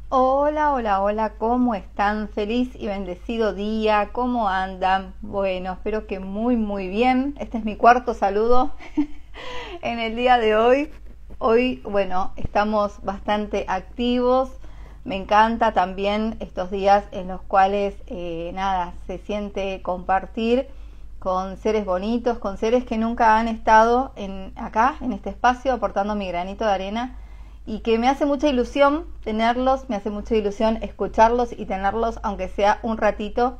Hola, hola, hola, ¿cómo están? Feliz y bendecido día, ¿cómo andan? Bueno, espero que muy bien. Este es mi cuarto saludo en el día de hoy. Hoy, bueno, estamos bastante activos. Me encanta también estos días en los cuales, nada, se siente compartir con seres bonitos, con seres que nunca han estado acá, en este espacio, aportando mi granito de arena y que me hace mucha ilusión tenerlos, me hace mucha ilusión escucharlos y tenerlos, aunque sea un ratito,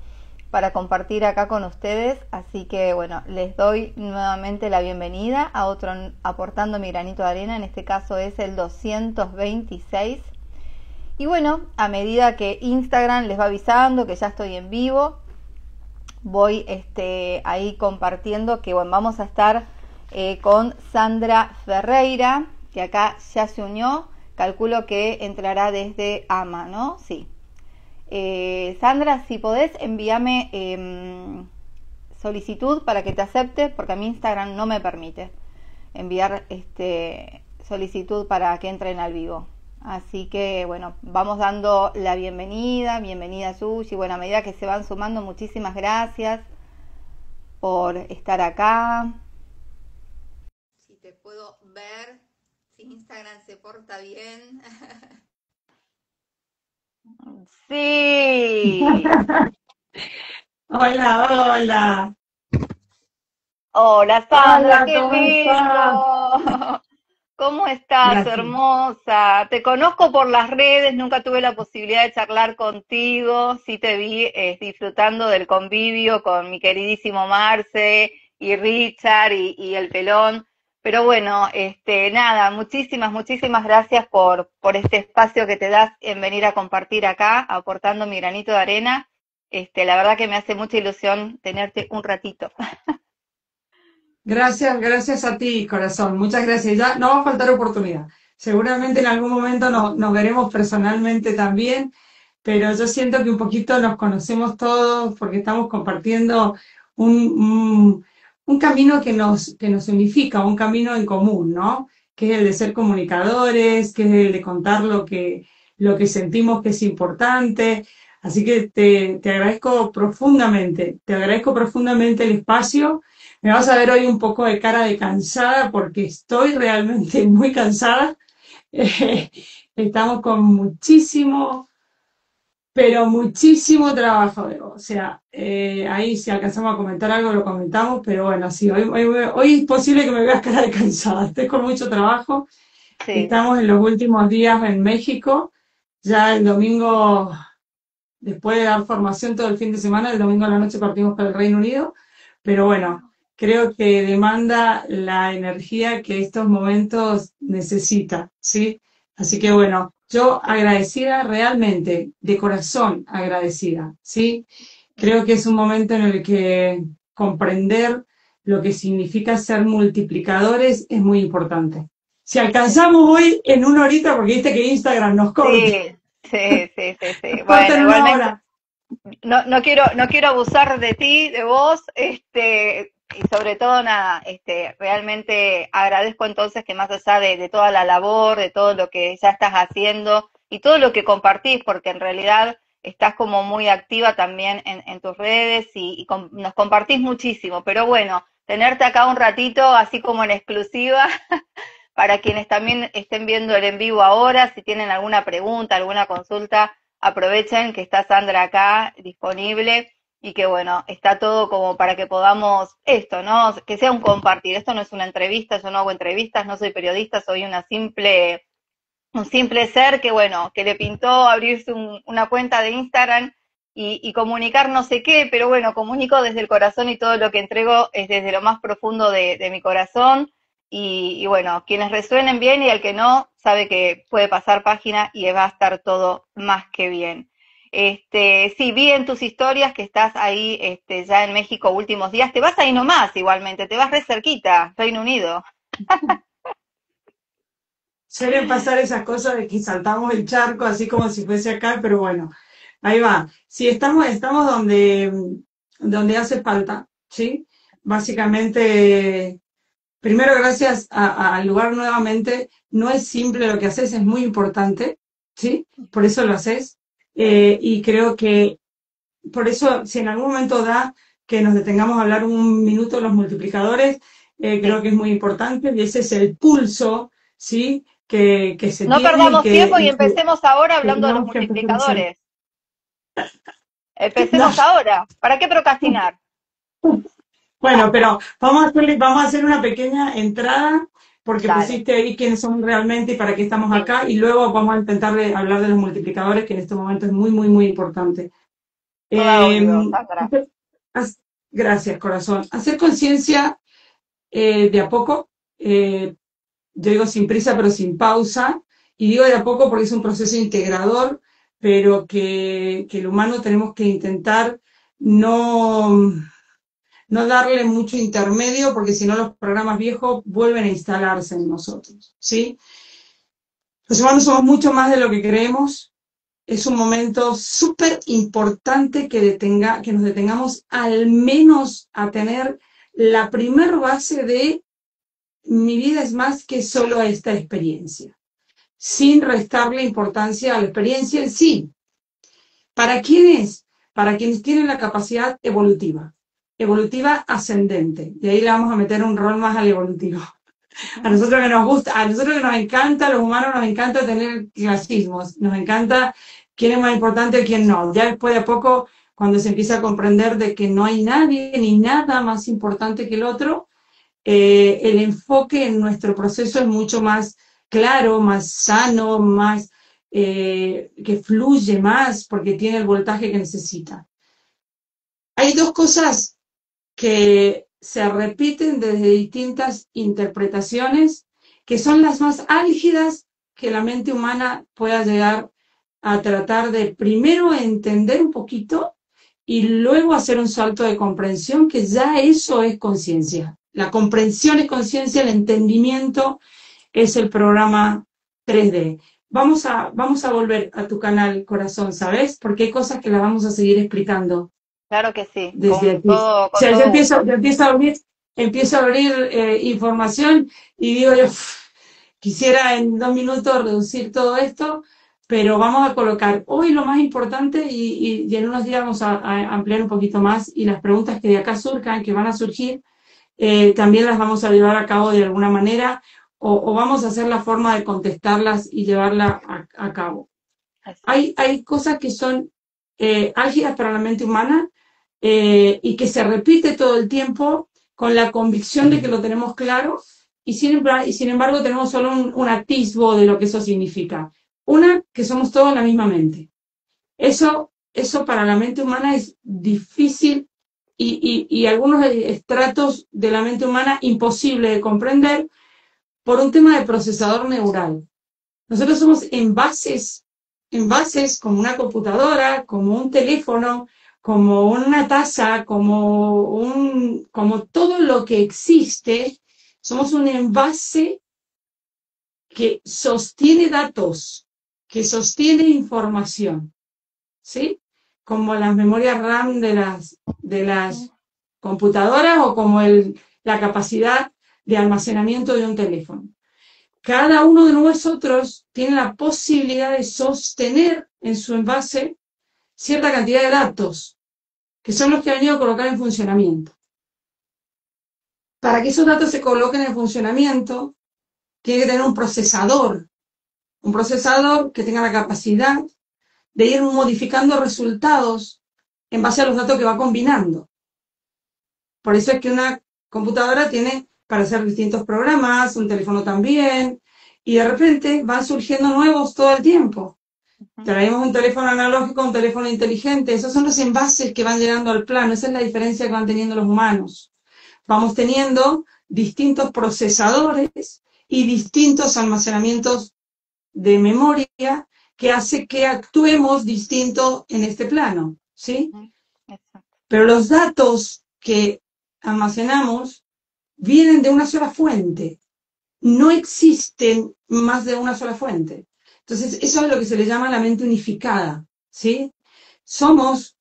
para compartir acá con ustedes. Así que bueno, les doy nuevamente la bienvenida a otro aportando mi granito de arena. En este caso es el 226. Y bueno, a medida que Instagram les va avisando que ya estoy en vivo, voy ahí compartiendo que bueno, vamos a estar con Sandra Ferreira, que acá ya se unió. Calculo que entrará desde AMA, ¿no? Sí. Sandra, si podés, envíame solicitud para que te acepte, porque a mi Instagram no me permite enviar solicitud para que entren al vivo. Así que bueno, vamos dando la bienvenida Sushi. Bueno, a medida que se van sumando, muchísimas gracias por estar acá. Si te puedo ver, si Instagram se porta bien. Sí. Hola, hola. Hola Sandra, Hola, qué ¿cómo estás? lindo. ¿Cómo estás, Gracias. hermosa? Te conozco por las redes, nunca tuve la posibilidad de charlar contigo. Sí te vi disfrutando del convivio con mi queridísimo Marce y Richard y el pelón. Pero bueno, nada, muchísimas gracias por este espacio que te das en venir a compartir acá, aportando mi granito de arena. La verdad que me hace mucha ilusión tenerte un ratito. Gracias, gracias a ti, corazón. Muchas gracias. Ya no va a faltar oportunidad. Seguramente en algún momento nos veremos personalmente también, pero yo siento que un poquito nos conocemos todos porque estamos compartiendo un, un, un camino que nos unifica, un camino en común, ¿no? Que es el de ser comunicadores, que es el de contar lo que sentimos que es importante. Así que te agradezco profundamente el espacio. Me vas a ver hoy un poco de cara de cansada porque estoy realmente muy cansada. Eh, Estamos con muchísimo, pero muchísimo trabajo. O sea, ahí si alcanzamos a comentar algo lo comentamos, pero bueno, sí, hoy es posible que me veas cara de cansada. Estoy con mucho trabajo. Sí. Estamos en los últimos días en México. Ya el domingo, después de dar formación todo el fin de semana, el domingo a la noche partimos para el Reino Unido, pero bueno, creo que demanda la energía que estos momentos necesita, ¿sí? Así que bueno, yo agradecida realmente, de corazón agradecida, ¿sí? Creo que es un momento en el que comprender lo que significa ser multiplicadores es muy importante. Si Sí. alcanzamos hoy en una horita, porque viste que Instagram nos corta, Sí, sí. nos corta Bueno, en una igualmente hora. no quiero abusar de ti, de vos, y sobre todo nada, realmente agradezco entonces que más allá de toda la labor, de todo lo que ya estás haciendo y todo lo que compartís, porque en realidad estás como muy activa también en tus redes y nos compartís muchísimo, pero bueno, tenerte acá un ratito, así como en exclusiva, para quienes también estén viendo el en vivo ahora, si tienen alguna pregunta, alguna consulta, aprovechen que está Sandra acá disponible y que bueno, está todo como para que podamos esto, ¿no? Que sea un compartir. Esto no es una entrevista, yo no hago entrevistas, no soy periodista, soy un simple ser que bueno, que le pintó abrirse una cuenta de Instagram y comunicar no sé qué, pero bueno, comunico desde el corazón y todo lo que entrego es desde lo más profundo de mi corazón. Y bueno, quienes resuenen bien y el que no, sabe que puede pasar página y va a estar todo más que bien. Sí, vi en tus historias que estás ahí ya en México últimos días. Te vas ahí nomás igualmente, te vas re cerquita, Reino Unido. Suelen pasar esas cosas de que saltamos el charco así como si fuese acá, pero bueno, ahí va. Sí, estamos donde hace falta, ¿sí? Básicamente, primero gracias al lugar nuevamente. No es simple lo que haces, es muy importante. ¿sí? Por eso lo haces. Y creo que, por eso, si en algún momento da que nos detengamos a hablar un minuto de los multiplicadores, creo Sí. que es muy importante y ese es el pulso, ¿sí? Que se No tiene perdamos tiempo y y empecemos ahora que hablando de los tenemos que empezar a hacer. multiplicadores. Empecemos ahora. ¿Para qué procrastinar? Bueno, pero vamos a hacer una pequeña entrada porque Dale. pusiste ahí quiénes son realmente y para qué estamos Sí. acá y luego vamos a intentar hablar de los multiplicadores que en este momento es muy, muy, muy importante. Toda Eh, oído, Sandra. hacer- Gracias, corazón. Hacer conciencia de a poco, yo digo sin prisa pero sin pausa, y digo de a poco porque es un proceso integrador, pero que el humano tenemos que intentar no, no darle mucho intermedio porque si no los programas viejos vuelven a instalarse en nosotros, ¿sí? Los humanos somos mucho más de lo que creemos. Es un momento súper importante que nos detengamos al menos a tener la primer base de mi vida es más que solo esta experiencia, sin restarle importancia a la experiencia en sí. ¿Para quiénes? Para quienes tienen la capacidad evolutiva ascendente. Y ahí le vamos a meter un rol más al evolutivo. A nosotros que nos gusta, a nosotros que nos encanta, a los humanos nos encanta tener clasismos, nos encanta quién es más importante y quién no. Ya después de a poco, cuando se empieza a comprender de que no hay nadie ni nada más importante que el otro, el enfoque en nuestro proceso es mucho más claro, más sano, más que fluye más porque tiene el voltaje que necesita. Hay dos cosas que se repiten desde distintas interpretaciones, que son las más álgidas que la mente humana pueda llegar a tratar de primero entender un poquito y luego hacer un salto de comprensión, que ya eso es conciencia. La comprensión es conciencia, el entendimiento es el programa 3D. Vamos a volver a tu canal, corazón, ¿sabes? Porque hay cosas que las vamos a seguir explicando Claro que sí, desde aquí. O con sea, todo gusto. yo empiezo a abrir información y digo yo, quisiera en 2 minutos reducir todo esto, pero vamos a colocar hoy lo más importante y en unos días vamos a ampliar un poquito más y las preguntas que de acá surjan, que van a surgir, también las vamos a llevar a cabo de alguna manera o vamos a hacer la forma de contestarlas y llevarla a cabo. Hay cosas que son álgidas para la mente humana y que se repite todo el tiempo con la convicción de que lo tenemos claro y sin embargo tenemos solo un atisbo de lo que eso significa. Una, que somos todos la misma mente. Eso para la mente humana es difícil y algunos estratos de la mente humana imposible de comprender por un tema de procesador neural. Nosotros somos envases como una computadora, como un teléfono, como una taza, como todo lo que existe. Somos un envase que sostiene datos, que sostiene información, ¿sí? Como las memorias RAM de las computadoras o como la capacidad de almacenamiento de un teléfono. Cada uno de nosotros tiene la posibilidad de sostener en su envase cierta cantidad de datos, que son los que ha venido a colocar en funcionamiento. Para que esos datos se coloquen en funcionamiento, tiene que tener un procesador que tenga la capacidad de ir modificando resultados en base a los datos que va combinando. Por eso es que una computadora tiene para hacer distintos programas, un teléfono también, y de repente van surgiendo nuevos todo el tiempo. Traemos un teléfono analógico, un teléfono inteligente, esos son los envases que van llegando al plano, esa es la diferencia que van teniendo los humanos. Vamos teniendo distintos procesadores y distintos almacenamientos de memoria que hace que actuemos distinto en este plano, ¿sí? Pero los datos que almacenamos vienen de una sola fuente. No existen más de una sola fuente. Entonces, eso es lo que se le llama la mente unificada, ¿sí? Somos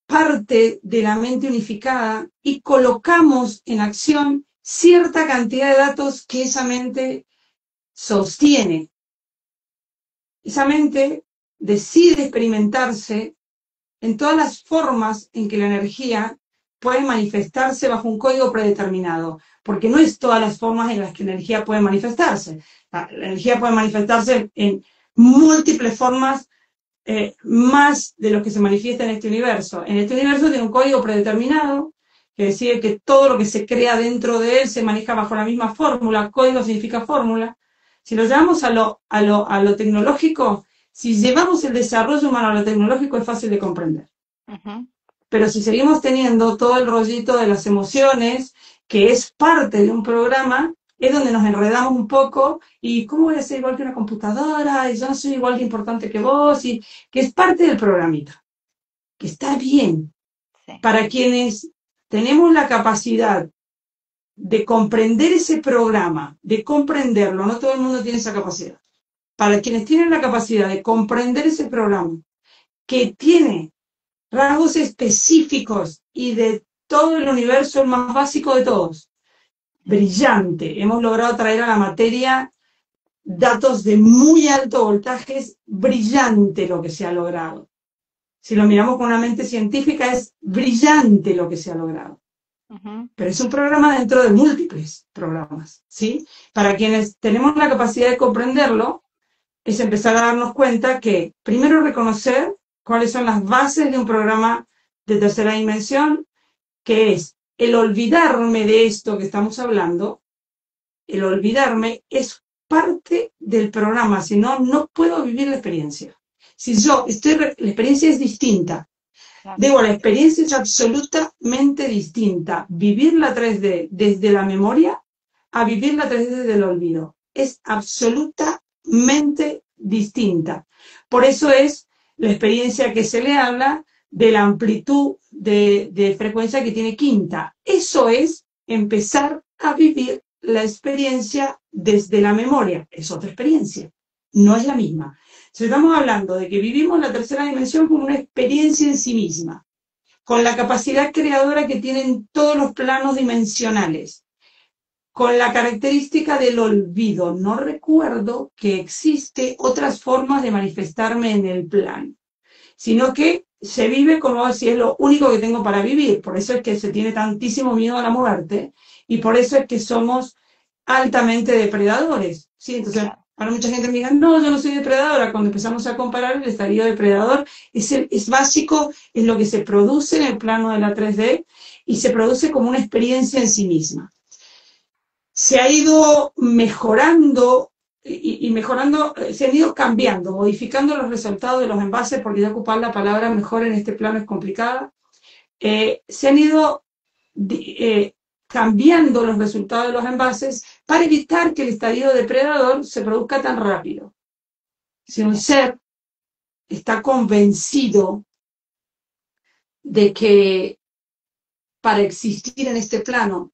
parte de la mente unificada y colocamos en acción cierta cantidad de datos que esa mente sostiene. esa mente decide experimentarse en todas las formas en que la energía puede manifestarse bajo un código predeterminado, porque no es todas las formas en las que la energía puede manifestarse. La energía puede manifestarse en múltiples formas, más de lo que se manifiesta en este universo. En este universo tiene un código predeterminado que decide que todo lo que se crea dentro de él se maneja bajo la misma fórmula. Código significa fórmula. Si lo llevamos a lo tecnológico, si llevamos el desarrollo humano a lo tecnológico es fácil de comprender. Ujú. Pero si seguimos teniendo todo el rollito de las emociones, que es parte de un programa, es donde nos enredamos un poco y cómo voy a ser igual que una computadora y yo no soy igual de importante que vos, y que es parte del programita, que está bien. Sí. Para quienes tenemos la capacidad de comprender ese programa, de comprenderlo, no todo el mundo tiene esa capacidad. Para quienes tienen la capacidad de comprender ese programa, que tiene rasgos específicos y de todo el universo, el más básico de todos, brillante. Hemos logrado traer a la materia datos de muy alto voltaje, es brillante lo que se ha logrado. Si lo miramos con una mente científica, es brillante lo que se ha logrado. Ujú. Pero es un programa dentro de múltiples programas, ¿sí? Para quienes tenemos la capacidad de comprenderlo, es empezar a darnos cuenta que primero reconocer cuáles son las bases de un programa de tercera dimensión, que es el olvidarme de esto que estamos hablando. El olvidarme es parte del programa, si no, no puedo vivir la experiencia. Si yo estoy, la experiencia es distinta. Claro. Digo, la experiencia es absolutamente distinta. Vivir la 3D desde la memoria a vivir la 3D desde el olvido. Es absolutamente distinta. Por eso es la experiencia que se le habla de la amplitud de frecuencia que tiene quinta. Eso es empezar a vivir la experiencia desde la memoria. Es otra experiencia, no es la misma. Si estamos hablando de que vivimos la tercera dimensión como una experiencia en sí misma, con la capacidad creadora que tienen todos los planos dimensionales, con la característica del olvido. No recuerdo que existe otras formas de manifestarme en el plan, sino que se vive como si es lo único que tengo para vivir. Por eso es que se tiene tantísimo miedo a la muerte y por eso es que somos altamente depredadores, ¿sí? Entonces, Claro. para mucha gente me diga, no, yo no soy depredadora. Cuando empezamos a comparar, el estadio depredador es básico, es lo que se produce en el plano de la 3D y se produce como una experiencia en sí misma. Se ha ido mejorando y mejorando, se han ido cambiando, modificando los resultados de los envases, porque ya ocupar la palabra mejor en este plano es complicada. Se han ido cambiando los resultados de los envases para evitar que el estadio depredador se produzca tan rápido. Si un ser está convencido de que para existir en este plano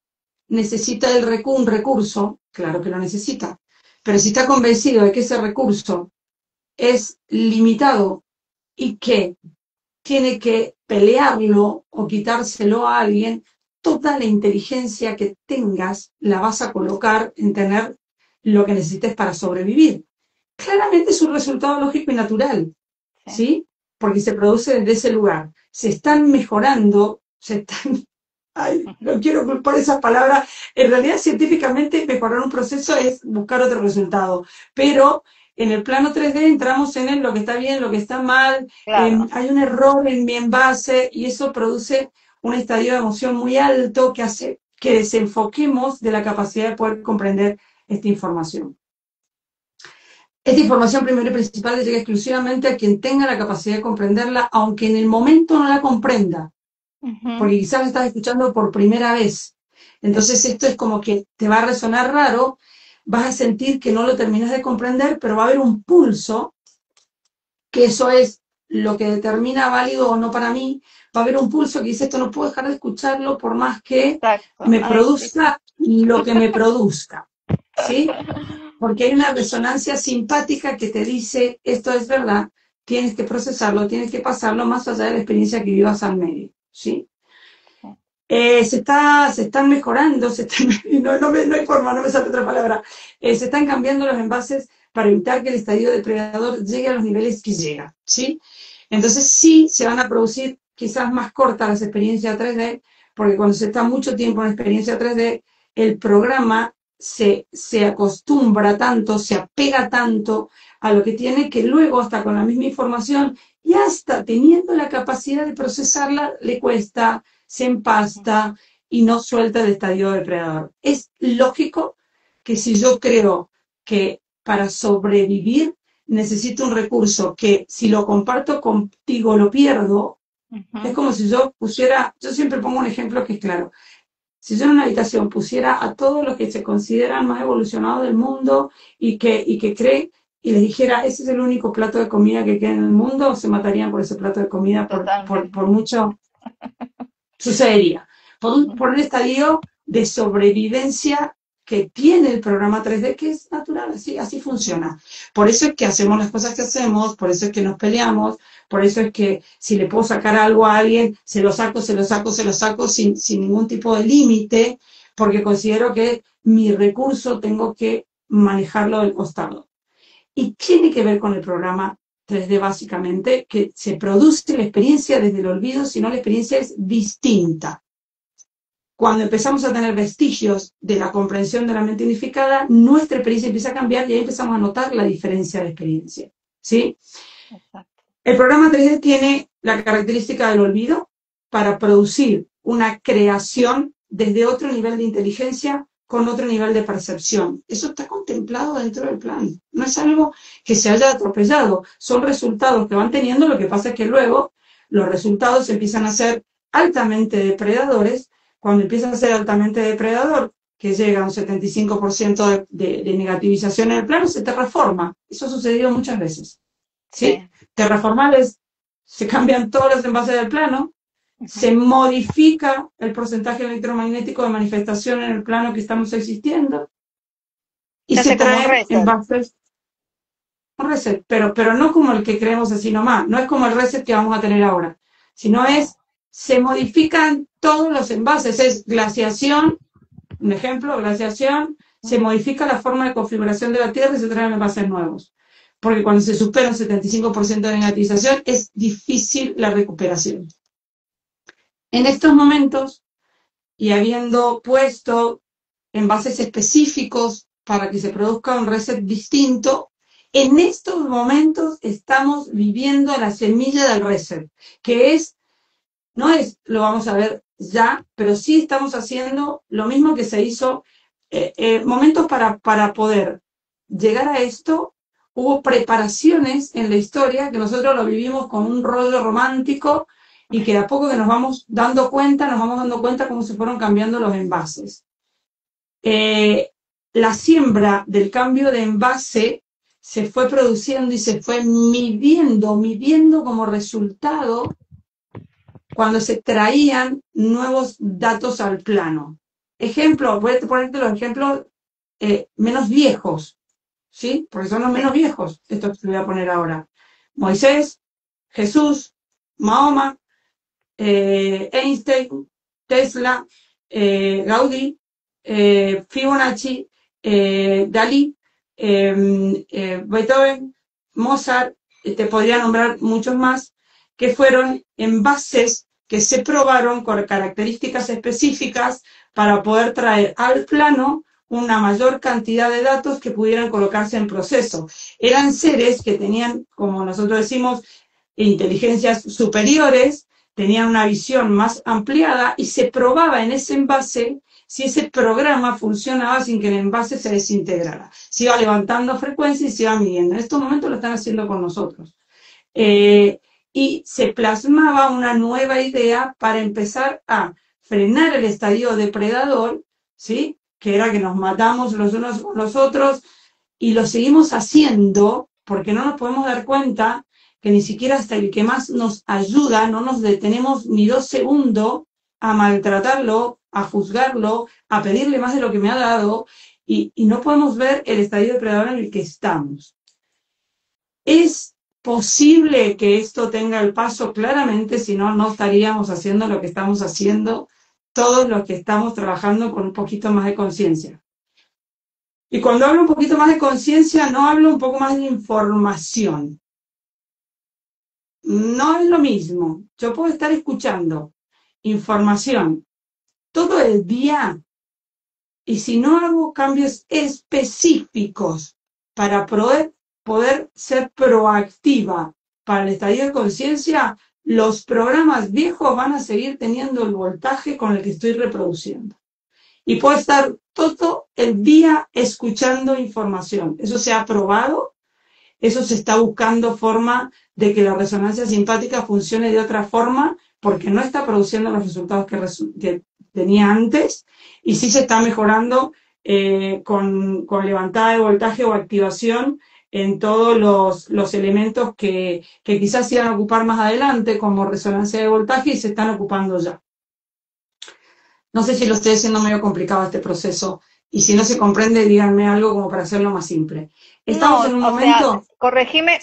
necesita un recurso, claro que lo necesita, pero si está convencido de que ese recurso es limitado y que tiene que pelearlo o quitárselo a alguien, toda la inteligencia que tengas la vas a colocar en tener lo que necesites para sobrevivir. Claramente es un resultado lógico y natural, ¿sí? Porque se produce desde ese lugar. Se están mejorando, ay, no quiero culpar esa palabra. En realidad, científicamente, mejorar un proceso es buscar otro resultado. Pero en el plano 3D entramos en lo que está bien, lo que está mal. Claro. Hay un error en mi envase y eso produce un estadio de emoción muy alto que hace que desenfoquemos de la capacidad de poder comprender esta información. Esta información primero y principal le llega exclusivamente a quien tenga la capacidad de comprenderla, aunque en el momento no la comprenda, porque quizás la estás escuchando por primera vez. Entonces esto es como que te va a resonar raro, vas a sentir que no lo terminas de comprender, pero va a haber un pulso, que eso es lo que determina válido o no para mí. Va a haber un pulso que dice, esto no puedo dejar de escucharlo por más que Exacto. me Ay, produzca lo que me produzca, ¿sí? Porque hay una resonancia simpática que te dice, esto es verdad, tienes que procesarlo, tienes que pasarlo más allá de la experiencia que vivas al medio, ¿sí? Se están mejorando, no hay forma, no me sale otra palabra, se están cambiando los envases para evitar que el estadio depredador llegue a los niveles que llega, ¿sí? Entonces sí se van a producir quizás más cortas las experiencias 3D, porque cuando se está mucho tiempo en experiencia 3D, el programa se acostumbra tanto, se apega tanto a lo que tiene, que luego hasta con la misma información y hasta teniendo la capacidad de procesarla, le cuesta, se empasta y no suelta el estadio depredador. Es lógico que si yo creo que para sobrevivir necesito un recurso que si lo comparto contigo lo pierdo, es como si yo pusiera, yo siempre pongo un ejemplo que es claro, si yo en una habitación pusiera a todos los que se consideran más evolucionados del mundo y que creen, y les dijera, ese es el único plato de comida que queda en el mundo, se matarían por ese plato de comida por Totalmente. mucho, sucedería. Por un estadio de sobrevivencia que tiene el programa 3D, que es natural, así funciona. Por eso es que hacemos las cosas que hacemos, por eso es que nos peleamos, por eso es que si le puedo sacar algo a alguien, se lo saco, se lo saco, se lo saco sin ningún tipo de límite, porque considero que mi recurso tengo que manejarlo del costado. Y tiene que ver con el programa 3D básicamente, que se produce la experiencia desde el olvido, sino la experiencia es distinta. Cuando empezamos a tener vestigios de la comprensión de la mente unificada, nuestra experiencia empieza a cambiar y ahí empezamos a notar la diferencia de experiencia, ¿sí? Exacto. El programa 3D tiene la característica del olvido para producir una creación desde otro nivel de inteligencia con otro nivel de percepción. Eso está contemplado dentro del plan. No es algo que se haya atropellado. Son resultados que van teniendo. Lo que pasa es que luego los resultados empiezan a ser altamente depredadores. Cuando empieza a ser altamente depredador, que llega a un 75% de negativización en el plano, se terraforma. Eso ha sucedido muchas veces. ¿Sí? Sí. Terraformales, se cambian todos los envases del plano, se modifica el porcentaje electromagnético de manifestación en el plano que estamos existiendo y Se se hace como un traen reset. envases, un reset, pero no como el que creemos así nomás, no es como el reset que vamos a tener ahora, sino No. se modifican todos los envases, es glaciación, un ejemplo, glaciación, se modifica la forma de configuración de la Tierra y se traen envases nuevos. Porque cuando se supera un 75% de negativización es difícil la recuperación. En estos momentos, y habiendo puesto envases específicos para que se produzca un reset distinto, en estos momentos estamos viviendo la semilla del reset, que no es, lo vamos a ver ya, pero sí estamos haciendo lo mismo que se hizo, momentos para poder llegar a esto. Hubo preparaciones en la historia que nosotros lo vivimos con un rollo romántico y que de a poco que nos vamos dando cuenta cómo se fueron cambiando los envases. La siembra del cambio de envase se fue produciendo y se fue midiendo como resultado cuando se traían nuevos datos al plano. Ejemplo, voy a ponerte los ejemplos menos viejos, ¿sí? Porque son los menos viejos, estos que voy a poner ahora. Moisés, Jesús, Mahoma, Einstein, Tesla, Gaudí, Fibonacci, Dalí, Beethoven, Mozart, te podría nombrar muchos más, que fueron envases que se probaron con características específicas para poder traer al plano una mayor cantidad de datos que pudieran colocarse en proceso. Eran seres que tenían, como nosotros decimos, inteligencias superiores, tenían una visión más ampliada y se probaba en ese envase si ese programa funcionaba sin que el envase se desintegrara. Se iba levantando frecuencia y se iba midiendo. En estos momentos lo están haciendo con nosotros. Y se plasmaba una nueva idea para empezar a frenar el estadio depredador, ¿sí? Que era que nos matamos los unos con los otros, y lo seguimos haciendo porque no nos podemos dar cuenta que ni siquiera hasta el que más nos ayuda no nos detenemos ni 2 segundos a maltratarlo, a juzgarlo, a pedirle más de lo que me ha dado, y no podemos ver el estadio depredador en el que estamos. Es posible que esto tenga el paso claramente, si no, no estaríamos haciendo lo que estamos haciendo todos los que estamos trabajando con un poquito más de conciencia. Y cuando hablo un poquito más de conciencia, no hablo un poco más de información. No es lo mismo. Yo puedo estar escuchando información todo el día y si no hago cambios específicos para poder ser proactiva para el estadio de conciencia, los programas viejos van a seguir teniendo el voltaje con el que estoy reproduciendo. Y puedo estar todo el día escuchando información. Eso se ha probado, eso se está buscando forma de que la resonancia simpática funcione de otra forma porque no está produciendo los resultados que tenía antes y sí se está mejorando con levantada de voltaje o activación en todos los elementos que quizás se iban a ocupar más adelante como resonancia de voltaje y se están ocupando ya. No sé si lo estoy haciendo medio complicado este proceso y si no se comprende, díganme algo como para hacerlo más simple. No, Estamos en un o sea, momento... corregime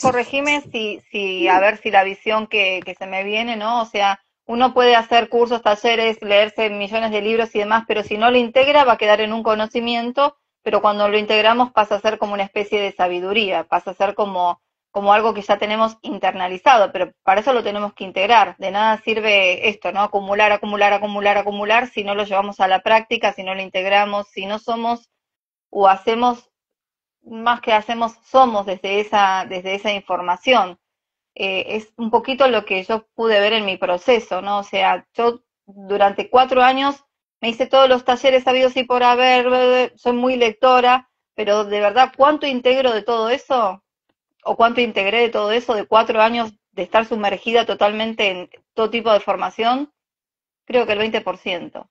si, a ver si la visión que se me viene, ¿no? O sea, uno puede hacer cursos, talleres, leerse millones de libros y demás, pero si no lo integra va a quedar en un conocimiento, pero cuando lo integramos pasa a ser como una especie de sabiduría, pasa a ser como algo que ya tenemos internalizado, pero para eso lo tenemos que integrar. De nada sirve esto, ¿no? Acumular, acumular, acumular, acumular, si no lo llevamos a la práctica, si no lo integramos, si no somos o hacemos más que hacemos, somos desde esa información. Es un poquito lo que yo pude ver en mi proceso, ¿no? O sea, yo durante 4 años me hice todos los talleres habidos y por haber, soy muy lectora, pero de verdad, ¿cuánto integro de todo eso? ¿O cuánto integré de todo eso de 4 años de estar sumergida totalmente en todo tipo de formación? Creo que el 20%.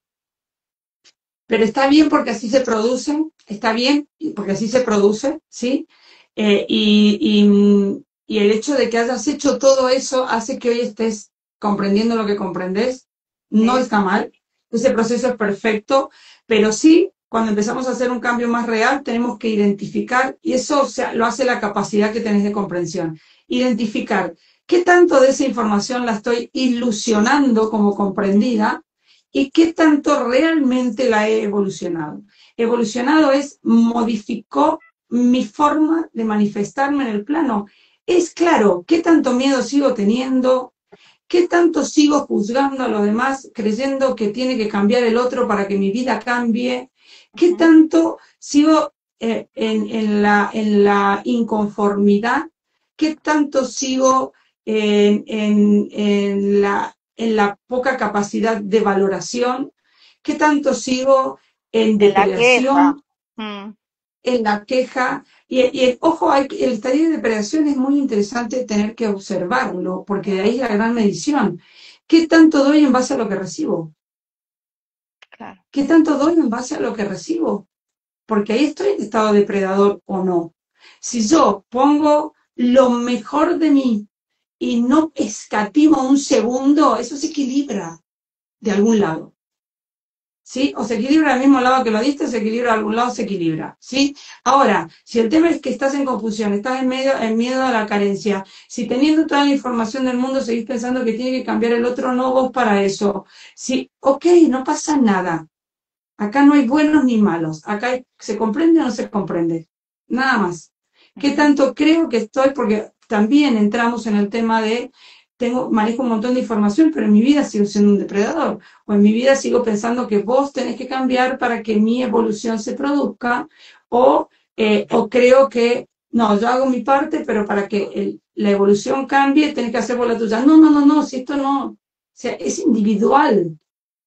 Pero está bien porque así se producen, está bien porque así se produce, ¿sí? Y el hecho de que hayas hecho todo eso hace que hoy estés comprendiendo lo que comprendes, no Es, está mal, ese proceso es perfecto, pero sí, cuando empezamos a hacer un cambio más real, tenemos que identificar, y eso o sea, lo hace la capacidad que tenés de comprensión, identificar qué tanto de esa información la estoy ilusionando como comprendida y qué tanto realmente la he evolucionado. Evolucionado es modificó mi forma de manifestarme en el plano. Es claro, qué tanto miedo sigo teniendo, qué tanto sigo juzgando a los demás, creyendo que tiene que cambiar el otro para que mi vida cambie, qué tanto sigo en la inconformidad, qué tanto sigo en la poca capacidad de valoración, qué tanto sigo en en la queja. depredación, en la queja. Ojo, el estadio de depredación es muy interesante tener que observarlo, porque de ahí es la gran medición. ¿Qué tanto doy en base a lo que recibo? Claro. ¿Qué tanto doy en base a lo que recibo? Porque ahí estoy en estado depredador o no. Si yo pongo lo mejor de mí y no escatimo un segundo, eso se equilibra de algún lado. ¿Sí? O se equilibra al mismo lado que lo diste, o se equilibra a algún lado, se equilibra, ¿sí? Ahora, si el tema es que estás en confusión, estás en miedo a la carencia, si teniendo toda la información del mundo seguís pensando que tiene que cambiar el otro, no vos para eso. Sí, ok, no pasa nada. Acá no hay buenos ni malos. Acá se comprende o no se comprende. Nada más. ¿Qué tanto creo que estoy? Porque también entramos en el tema de manejo un montón de información, pero en mi vida sigo siendo un depredador. O en mi vida sigo pensando que vos tenés que cambiar para que mi evolución se produzca. O creo que, no, yo hago mi parte, pero para que la evolución cambie, tenés que hacer vos la tuya. No, no, no, no, si esto no. O sea, es individual.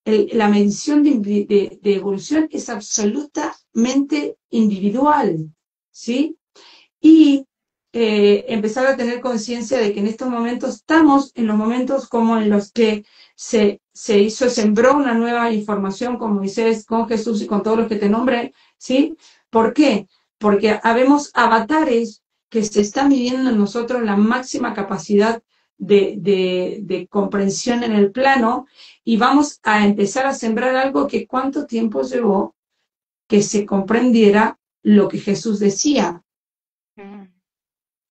La medición de evolución es absolutamente individual, ¿sí? Y empezar a tener conciencia de que en estos momentos estamos en los momentos como en los que sembró una nueva información con Moisés, con Jesús y con todos los que te nombré, ¿sí? ¿Por qué? Porque habemos avatares que se están midiendo en nosotros la máxima capacidad de comprensión en el plano y vamos a empezar a sembrar algo que cuánto tiempo llevó que se comprendiera lo que Jesús decía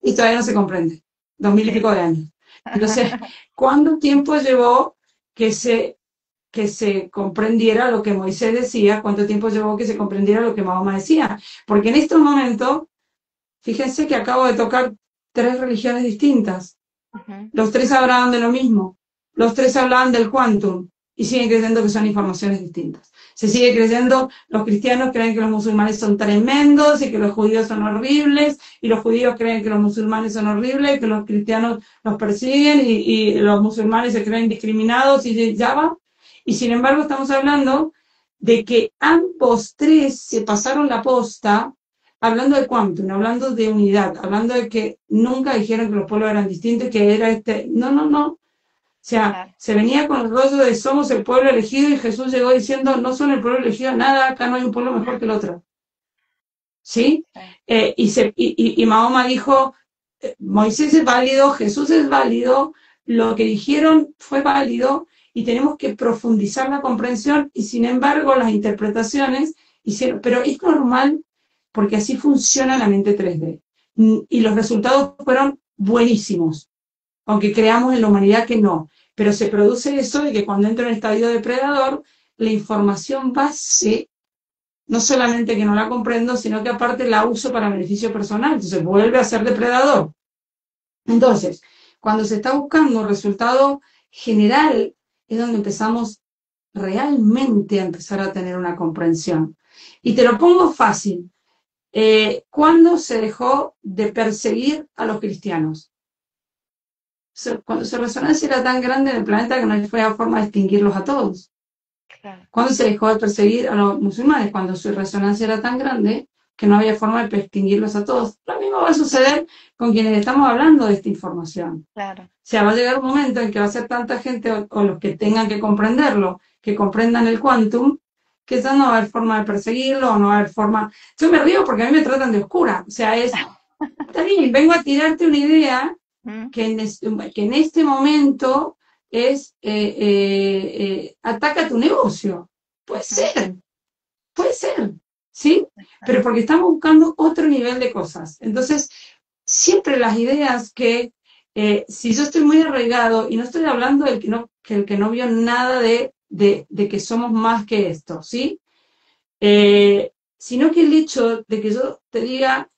y todavía no se comprende, 2000 y Sí. pico de años. Entonces, ¿cuánto tiempo llevó que se que se comprendiera lo que Moisés decía, cuánto tiempo llevó que se comprendiera lo que Mahoma decía. Porque en estos momentos, fíjense que acabo de tocar 3 religiones distintas. Ujú. Los 3 hablaban de lo mismo. Los 3 hablaban del quantum y siguen creyendo que son informaciones distintas. Se sigue creyendo, los cristianos creen que los musulmanes son tremendos y que los judíos son horribles, y los judíos creen que los musulmanes son horribles, y que los cristianos los persiguen, y los musulmanes se creen discriminados y ya va. Y sin embargo estamos hablando de que ambos 3 se pasaron la posta hablando de quantum, hablando de unidad, hablando de que nunca dijeron que los pueblos eran distintos, que era no, no, no. O sea, Claro. se venía con el rollo de somos el pueblo elegido, y Jesús llegó diciendo, no son el pueblo elegido, nada, acá no hay un pueblo mejor que el otro. ¿Sí? Sí. Y Mahoma dijo, Moisés es válido, Jesús es válido, lo que dijeron fue válido, y tenemos que profundizar la comprensión, y sin embargo las interpretaciones hicieron, pero es normal porque así funciona la mente 3D. Y los resultados fueron buenísimos, aunque creamos en la humanidad que no. Pero se produce eso de que cuando entro en estadio depredador, la información base, no solamente que no la comprendo, sino que aparte la uso para beneficio personal. Entonces vuelve a ser depredador. Entonces, cuando se está buscando un resultado general, es donde empezamos realmente a empezar a tener una comprensión. Y te lo pongo fácil. ¿Cuándo se dejó de perseguir a los cristianos? Cuando su resonancia era tan grande en el planeta que no había forma de extinguirlos a todos. Claro. ¿Cuándo se dejó de perseguir a los musulmanes? Cuando su resonancia era tan grande que no había forma de extinguirlos a todos. Lo mismo va a suceder con quienes estamos hablando de esta información. Claro. O sea, va a llegar un momento en que va a ser tanta gente, o los que tengan que comprenderlo, que comprendan el quantum, que ya no va a haber forma de perseguirlo, o no va a haber forma. Yo me río porque a mí me tratan de oscura. O sea, está bien, vengo a tirarte una idea Mm. que en este momento es ataca tu negocio. Puede ser, ¿sí? Pero porque estamos buscando otro nivel de cosas. Entonces, siempre las ideas que, si yo estoy muy arraigado, y no estoy hablando del que el que no vio nada de que somos más que esto, ¿sí? Sino que el hecho de que yo te diga,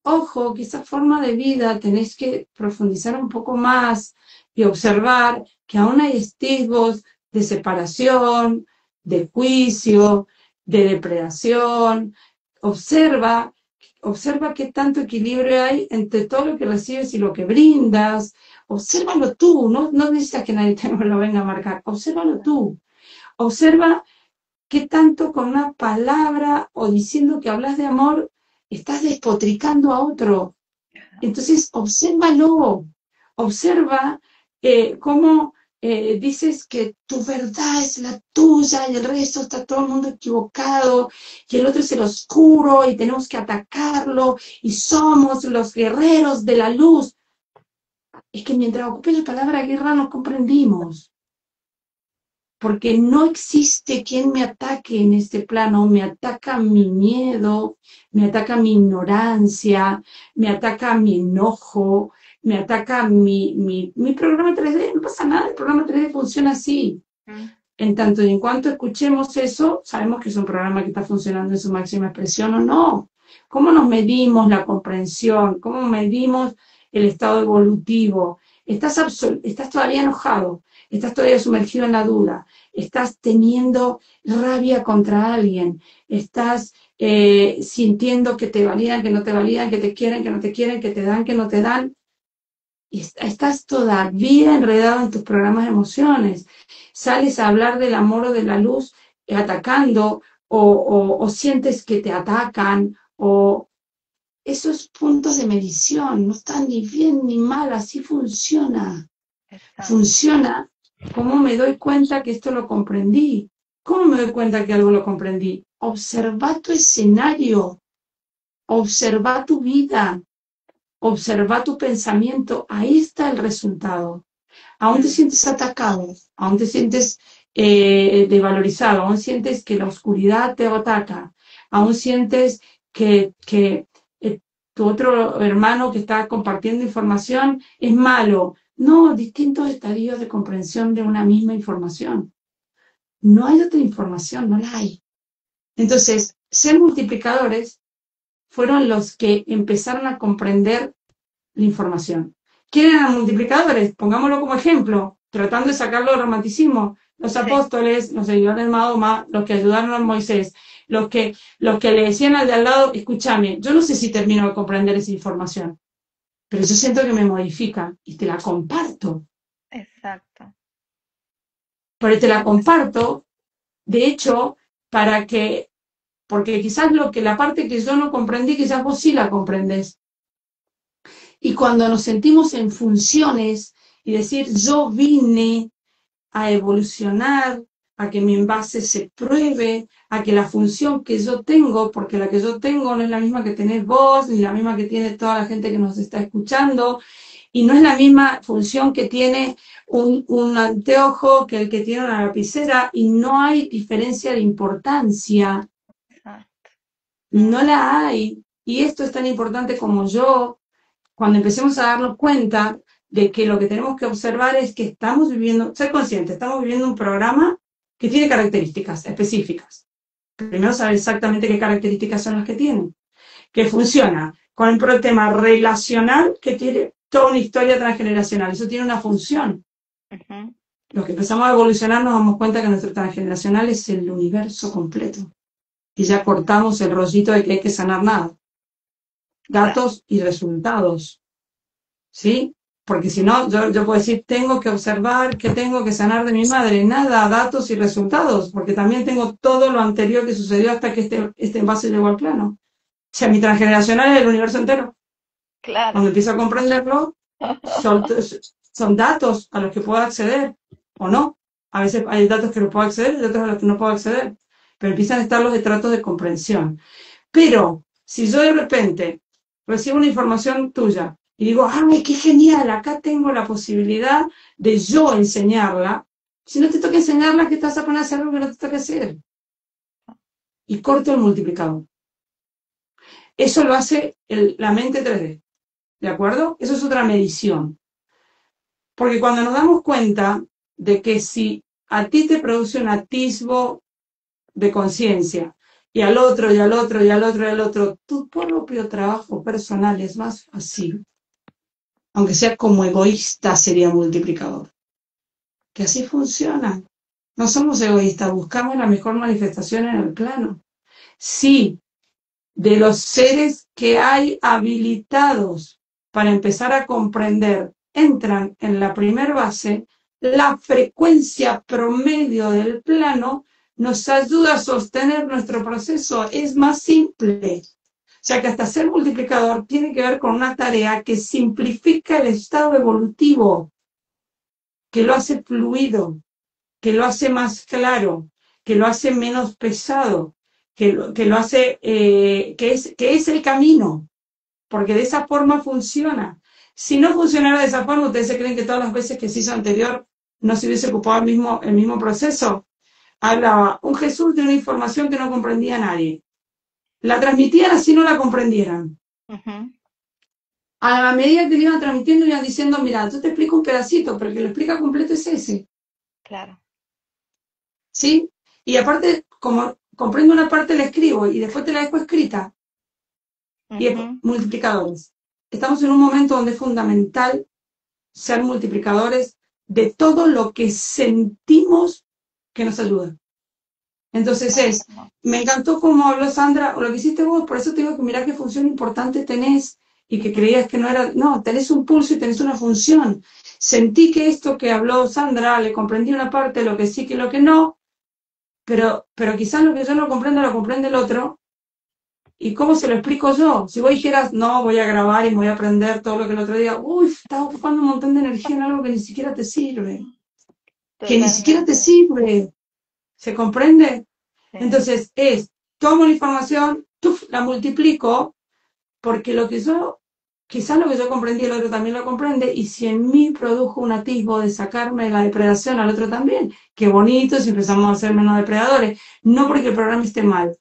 ojo, que esa forma de vida tenés que profundizar un poco más y observar que aún hay estigos de separación, de juicio, de depredación. Observa, observa qué tanto equilibrio hay entre todo lo que recibes y lo que brindas. Obsérvalo tú, no necesitas que nadie te lo venga a marcar, obsérvalo tú. Observa qué tanto con una palabra o diciendo que hablas de amor estás despotricando a otro. Entonces, obsérvalo, observa cómo dices que tu verdad es la tuya y el resto está todo el mundo equivocado y el otro es el oscuro y tenemos que atacarlo y somos los guerreros de la luz. Es que mientras ocupé la palabra guerra no comprendimos. Porque no existe quien me ataque en este plano, me ataca mi miedo, me ataca mi ignorancia, me ataca mi enojo, me ataca mi programa 3D, no pasa nada, el programa 3D funciona así. En tanto y en cuanto escuchemos eso, sabemos que es un programa que está funcionando en su máxima expresión o no. ¿Cómo nos medimos la comprensión? ¿Cómo medimos el estado evolutivo? ¿Estás todavía enojado? ¿Estás todavía sumergido en la duda? ¿Estás teniendo rabia contra alguien? ¿Estás sintiendo que te validan, que no te validan, que te quieren, que no te quieren, que te dan, que no te dan? Y estás todavía enredado en tus programas de emociones. Sales a hablar del amor o de la luz atacando, o sientes que te atacan, o esos puntos de medición no están ni bien ni mal, así funciona. Funciona. ¿Cómo me doy cuenta que esto lo comprendí? ¿Cómo me doy cuenta que algo lo comprendí? Observa tu escenario, observa tu vida, observa tu pensamiento. Ahí está el resultado. Aún te sientes atacado, aún te sientes desvalorizado, aún sientes que la oscuridad te ataca, aún sientes que tu otro hermano que está compartiendo información es malo. No, distintos estadios de comprensión de una misma información. no hay otra información, no la hay. Entonces, ser multiplicadores fueron los que empezaron a comprender la información. ¿Quién eran multiplicadores? Pongámoslo como ejemplo, tratando de sacarlo del romanticismo. Los apóstoles, los seguidores de Mahoma, los que ayudaron a Moisés, los que le decían al de al lado, escúchame, yo no sé si termino de comprender esa información, pero yo siento que me modifica y te la comparto. Exacto. Pero te la comparto, de hecho, porque quizás la parte que yo no comprendí, quizás vos sí la comprendés. Y cuando nos sentimos en funciones y decir, yo vine a evolucionar, a que mi envase se pruebe, a que la función que yo tengo, porque la que yo tengo no es la misma que tenés vos, ni la misma que tiene toda la gente que nos está escuchando, y no es la misma función que tiene un anteojo que el que tiene una lapicera, y no hay diferencia de importancia. Exacto. No la hay. Y esto es tan importante como cuando empecemos a darnos cuenta de que lo que tenemos que observar es que estamos viviendo, ser conscientes, estamos viviendo un programa que tiene características específicas. Primero saber exactamente qué características son las que tiene. Que funciona con el tema relacional que tiene toda una historia transgeneracional. Eso tiene una función. Los que empezamos a evolucionar nos damos cuenta que nuestro transgeneracional es el universo completo. Y ya cortamos el rollito de que hay que sanar nada. Datos y resultados. ¿Sí? Porque si no, yo puedo decir, tengo que observar que tengo que sanar de mi madre. Nada, datos y resultados, porque también tengo todo lo anterior que sucedió hasta que este envase llegó al plano. O sea, mi transgeneracional es el universo entero. Claro. Cuando empiezo a comprenderlo, son datos a los que puedo acceder, o no. A veces hay datos que no puedo acceder y otros a los que no puedo acceder. Pero empiezan a estar los estratos de comprensión. Pero, si yo de repente recibo una información tuya y digo, ¡ay, qué genial! Acá tengo la posibilidad de yo enseñarla. Si no te toca enseñarla, ¿qué te vas a poner a hacer algo que no te toca hacer? Y corto el multiplicador. Eso lo hace la mente 3D. ¿De acuerdo? Eso es otra medición. Porque cuando nos damos cuenta de que si a ti te produce un atisbo de conciencia, y al otro, y al otro, y al otro, y al otro, tu propio trabajo personal es más fácil. Aunque sea como egoísta, sería multiplicador. Que así funciona. No somos egoístas, buscamos la mejor manifestación en el plano. Sí, de los seres que hay habilitados para empezar a comprender, entran en la primer base, la frecuencia promedio del plano nos ayuda a sostener nuestro proceso. Es más simple. O sea que hasta ser multiplicador tiene que ver con una tarea que simplifica el estado evolutivo, que lo hace fluido, que lo hace más claro, que lo hace menos pesado, que lo hace, que es el camino, porque de esa forma funciona. Si no funcionara de esa forma, ¿ustedes se creen que todas las veces que se hizo anterior no se hubiese ocupado el mismo proceso? Hablaba un Jesús de una información que no comprendía nadie. La transmitían así no la comprendieran. A la medida que le iban transmitiendo, iban diciendo, mira, yo te explico un pedacito, pero el que lo explica completo es ese. Claro. ¿Sí? Y aparte, como comprendo una parte, la escribo y después te la dejo escrita. Y multiplicadores. Estamos en un momento donde es fundamental ser multiplicadores de todo lo que sentimos que nos ayuda. Entonces me encantó cómo habló Sandra, o lo que hiciste vos, por eso tengo que mirar qué función importante tenés y que creías que no era, no, tenés un pulso y tenés una función. Sentí que esto que habló Sandra, le comprendí una parte, lo que sí que lo que no, pero quizás lo que yo no comprendo lo comprende el otro. ¿Y cómo se lo explico yo? Si vos dijeras, no, voy a grabar y me voy a aprender todo lo que el otro día, uy, estás ocupando un montón de energía en algo que ni siquiera te sirve. Que ni siquiera te sirve. ¿Se comprende? Sí. Entonces tomo la información, la multiplico, porque quizás lo que yo comprendí el otro también lo comprende, y si en mí produjo un atisbo de sacarme la depredación al otro también, qué bonito si empezamos a ser menos depredadores, no porque el programa esté mal,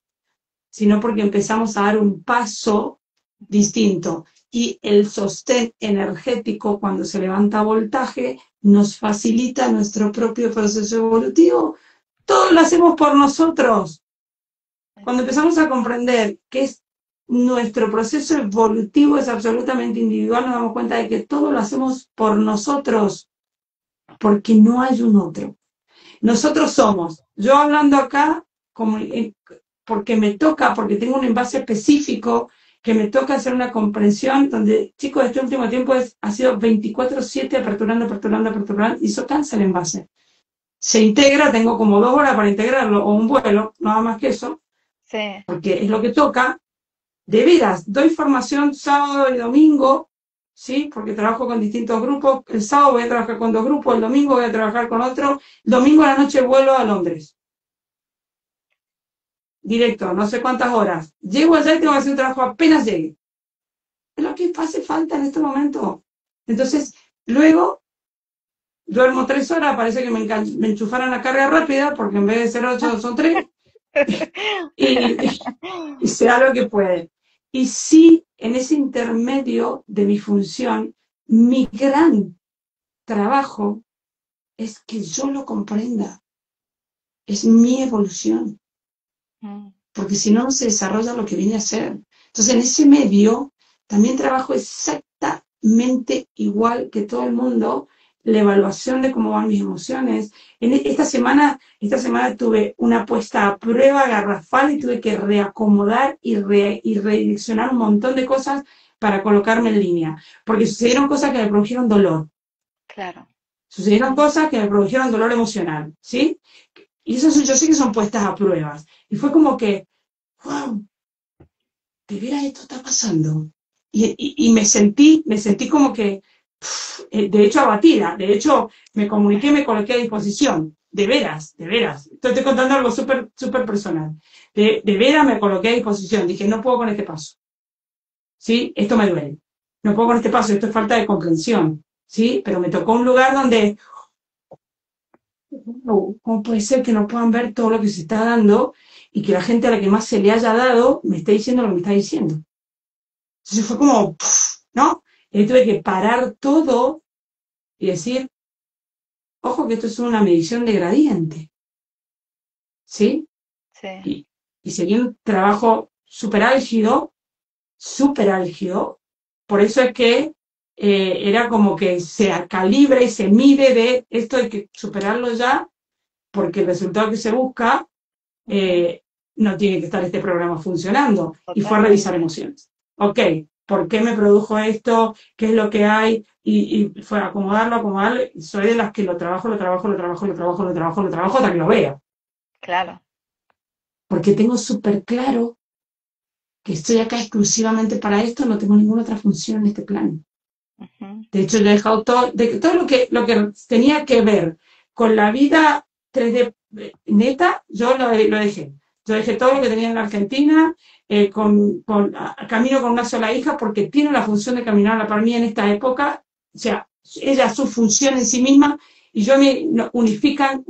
sino porque empezamos a dar un paso distinto. Y el sostén energético, cuando se levanta voltaje, nos facilita nuestro propio proceso evolutivo, todo lo hacemos por nosotros. Cuando empezamos a comprender que es nuestro proceso evolutivo es absolutamente individual, nos damos cuenta de que todo lo hacemos por nosotros, porque no hay un otro. Nosotros somos, yo hablando acá, como, porque me toca, porque tengo un envase específico, que me toca hacer una comprensión donde, chicos, este último tiempo ha sido 24/7 aperturando, aperturando, aperturando, y eso cansa el envase. Se integra, tengo como 2 horas para integrarlo, o un vuelo, nada más que eso, Sí. porque es lo que toca. De veras, doy formación sábado y domingo, ¿sí? Porque trabajo con distintos grupos. El sábado voy a trabajar con 2 grupos, el domingo voy a trabajar con otro. El domingo a la noche vuelo a Londres. Directo, no sé cuántas horas. Llego allá y tengo que hacer un trabajo apenas llegue. Es lo que hace falta en este momento. Entonces, luego duermo 3 horas, parece que me enchufaran la carga rápida, porque en vez de ser 8 son 3, y sea lo que puede. Y sí, en ese intermedio de mi función, mi gran trabajo es que yo lo comprenda. Es mi evolución. Porque si no, no se desarrolla lo que vine a hacer. Entonces, en ese medio, también trabajo exactamente igual que todo el mundo, la evaluación de cómo van mis emociones. Esta semana tuve una puesta a prueba garrafal y tuve que reacomodar y redireccionar un montón de cosas para colocarme en línea. Porque sucedieron cosas que me produjeron dolor. Claro. Sucedieron cosas que me produjeron dolor emocional, ¿sí? Y eso yo sé que son puestas a pruebas. Y fue como que, wow, ¿de veras esto está pasando? Y me sentí como que, de hecho, abatida. De hecho, me comuniqué, me coloqué a disposición. De veras, de veras. Estoy contando algo súper, súper personal. De veras me coloqué a disposición. Dije, no puedo con este paso. ¿Sí? Esto me duele. No puedo con este paso. Esto es falta de comprensión. ¿Sí? Pero me tocó un lugar donde, ¿cómo puede ser que no puedan ver todo lo que se está dando y que la gente a la que más se le haya dado me esté diciendo lo que me está diciendo? Entonces fue como, ¿no? Y tuve que parar todo y decir, ojo que esto es una medición de gradiente, ¿sí? Sí. Y seguí un trabajo súper álgido, súper álgido. Por eso es que era como que se calibra y se mide de esto hay que superarlo ya, porque el resultado que se busca no tiene que estar este programa funcionando. Y fue a revisar Totalmente. emociones. Ok, ¿por qué me produjo esto? ¿Qué es lo que hay? Y fue a acomodarlo. Y soy de las que lo trabajo hasta que lo veo. Claro. Porque tengo súper claro que estoy acá exclusivamente para esto, no tengo ninguna otra función en este plan. De hecho, yo he dejado todo lo que tenía que ver con la vida 3D neta, yo lo dejé. Yo dejé todo lo que tenía en la Argentina, camino con una sola hija porque tiene la función de caminar a la par mía en esta época, o sea, ella su función en sí misma y yo unifican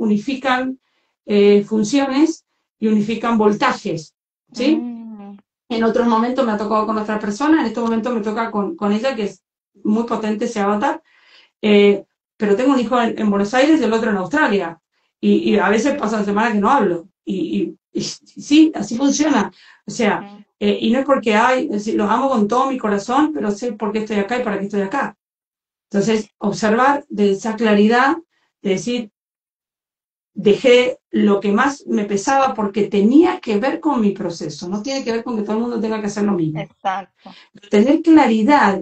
funciones y unifican voltajes, ¿sí? En otros momentos me ha tocado con otra persona, en este momento me toca con ella, que es muy potente ese avatar, pero tengo un hijo en Buenos Aires y el otro en Australia, y a veces pasan semanas que no hablo, y sí, así funciona, o sea, y no es porque los amo con todo mi corazón, pero sé por qué estoy acá y para qué estoy acá. Entonces, observar de esa claridad, de decir, dejé lo que más me pesaba porque tenía que ver con mi proceso, no tiene que ver con que todo el mundo tenga que hacer lo mismo. Exacto. Tener claridad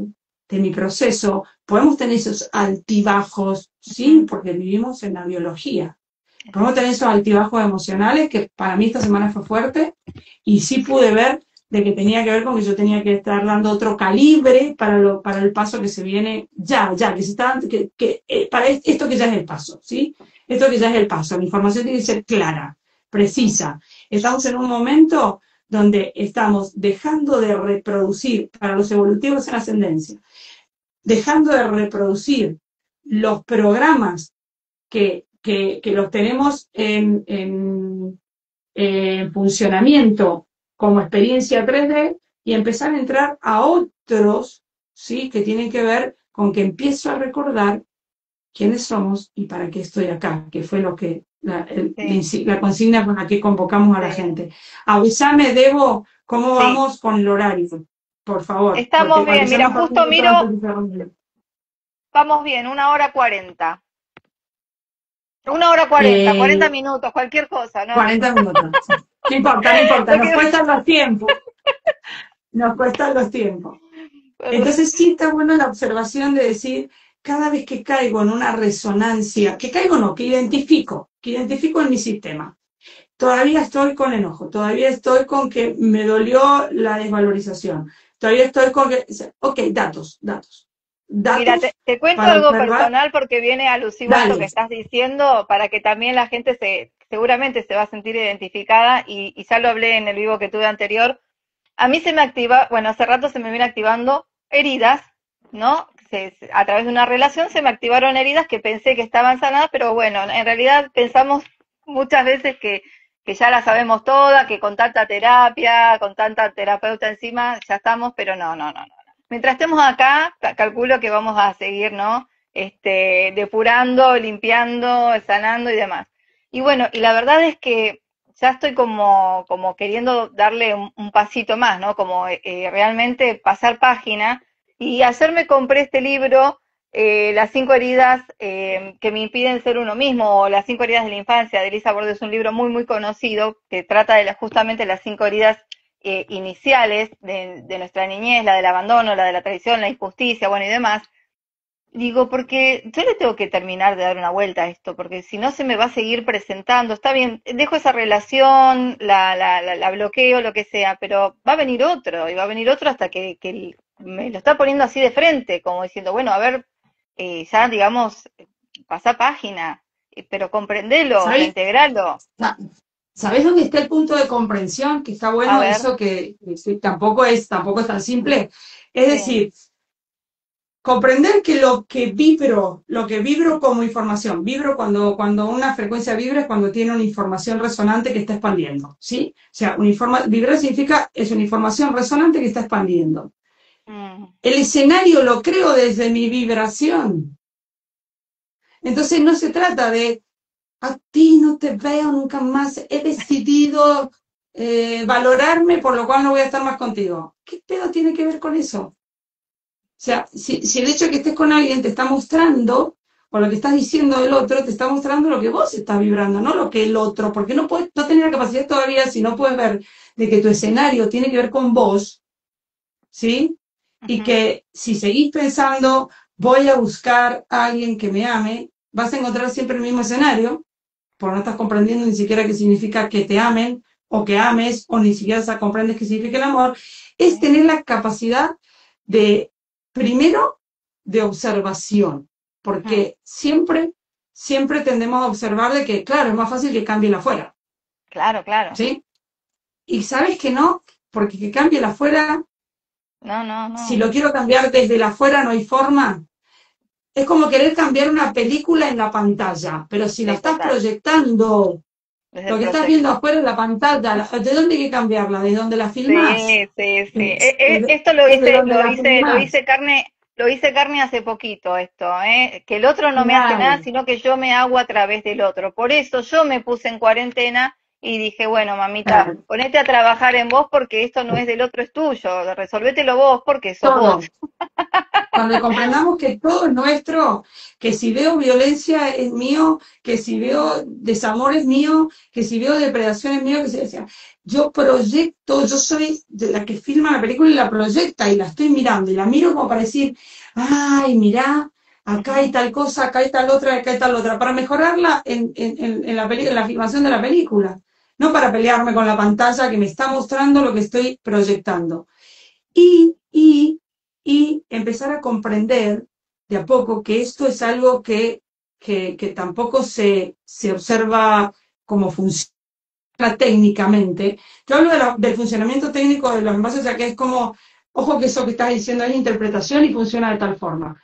de mi proceso, podemos tener esos altibajos, ¿sí? Porque vivimos en la biología. Podemos tener esos altibajos emocionales, que para mí esta semana fue fuerte, y sí pude ver de que tenía que ver con que yo tenía que estar dando otro calibre para el paso que se viene ya, que se está, para esto que ya es el paso, ¿sí? Esto que ya es el paso. La información tiene que ser clara, precisa. Estamos en un momento donde estamos dejando de reproducir, para los evolutivos en ascendencia, dejando de reproducir los programas que los tenemos en funcionamiento como experiencia 3D y empezar a entrar a otros, ¿sí? Que tienen que ver con que empiezo a recordar quiénes somos y para qué estoy acá, que fue lo que sí, la consigna con la que convocamos a la sí, gente. Avísame, Debo, cómo sí. vamos con el horario, por favor, Estamos porque bien, mira, avísame para que justo yo tenga miro, antes de cerrar. vamos bien, 1 hora 40. 1 hora 40, 40 Eh, minutos, cualquier cosa, ¿no? 40 minutos. No importa, no importa, Lo nos que- cuestan los tiempos, nos cuestan los tiempos. Entonces sí está bueno la observación de decir, cada vez que caigo en una resonancia, que caigo no, que identifico en mi sistema. Todavía estoy con enojo, todavía estoy con que me dolió la desvalorización, todavía estoy con que, ok, Mira, datos te cuento para algo observar, personal porque viene alusivo a esto que dale, estás diciendo, para que también la gente seguramente se va a sentir identificada y ya lo hablé en el vivo que tuve anterior. A mí se me activa, bueno, hace rato se me viene activando heridas, ¿no? A través de una relación se me activaron heridas que pensé que estaban sanadas, pero bueno, en realidad pensamos muchas veces que ya las sabemos todas, que con tanta terapia, con tanta terapeuta encima, ya estamos, pero no, no, no, no. Mientras estemos acá, calculo que vamos a seguir, ¿no? Depurando, limpiando, sanando y demás. Y bueno, y la verdad es que ya estoy como queriendo darle un pasito más, ¿no? Como realmente pasar página. Y ayer me compré este libro, Las 5 heridas que me impiden ser uno mismo, o Las 5 heridas de la infancia, de Elisa Bordes. Es un libro muy, muy conocido que trata de justamente las 5 heridas iniciales de nuestra niñez, la del abandono, la de la traición, la injusticia, bueno, y demás. Digo, porque yo le tengo que terminar de dar una vuelta a esto, porque si no se me va a seguir presentando. Está bien, dejo esa relación, la bloqueo, lo que sea, pero va a venir otro, y va a venir otro hasta que me lo está poniendo así de frente, como diciendo, bueno, a ver, ya digamos, pasa página, pero comprendelo, o sea, ¿sabes? integralo. ¿Sabes dónde está el punto de comprensión? Que está A bueno ver, eso que sí, tampoco es tan simple. Es sí, decir, comprender que lo que vibro como información, vibro cuando una frecuencia vibra es cuando tiene una información resonante que está expandiendo, ¿sí? O sea, vibrar significa, es una información resonante que está expandiendo. mm, El escenario lo creo desde mi vibración. Entonces no se trata de a ti no te veo nunca más, he decidido valorarme, por lo cual no voy a estar más contigo. ¿Qué pedo tiene que ver con eso? O sea, si el hecho de que estés con alguien te está mostrando, o lo que estás diciendo del otro, te está mostrando lo que vos estás vibrando, no lo que el otro, porque no puedes, no tenés la capacidad todavía, si no puedes ver de que tu escenario tiene que ver con vos, ¿sí? Y ujú, que si seguís pensando, voy a buscar a alguien que me ame, vas a encontrar siempre el mismo escenario, porque no estás comprendiendo ni siquiera qué significa que te amen o que ames, o ni siquiera comprendes qué significa el amor, es sí, tener la capacidad de, primero, de observación, mm, porque siempre tendemos a observar de que, claro, es más fácil que cambie el afuera, claro, claro. ¿sí? Y sabes que no, porque que cambie el afuera, No, no, si no. lo quiero cambiar desde el afuera no hay forma. Es como querer cambiar una película en la pantalla, pero si la Sí, estás total. proyectando. Desde el Lo que estás viendo proyecto. afuera es la pantalla. ¿De dónde hay que cambiarla? ¿De dónde la filmás? Sí, sí, sí. Es Esto lo de hice, dónde la lo filmás. hice carne, lo hice carne hace poquito esto, ¿eh? Que el otro no me hace nada, Claro, sino que yo me hago a través del otro. Por eso yo me puse en cuarentena y dije, bueno, mamita, claro. ponete a trabajar en vos porque esto no es del otro, es tuyo. Resolvételo vos porque sos vos. Todo. Cuando comprendamos que todo es nuestro, que si veo violencia es mío, que si veo desamor es mío, que si veo depredación es mío, que si, o sea, yo proyecto, yo soy de la que filma la película y la proyecta y la estoy mirando y la miro como para decir, ay, mirá, acá hay Ujú, tal cosa, acá hay tal otra, acá hay tal otra, para mejorarla en la filmación de la película, no para pelearme con la pantalla que me está mostrando lo que estoy proyectando. Y, y y empezar a comprender de a poco que esto es algo que tampoco se observa como funciona técnicamente. Yo hablo del funcionamiento técnico de los envases, ya que es como, ojo que eso que estás diciendo es interpretación y funciona de tal forma.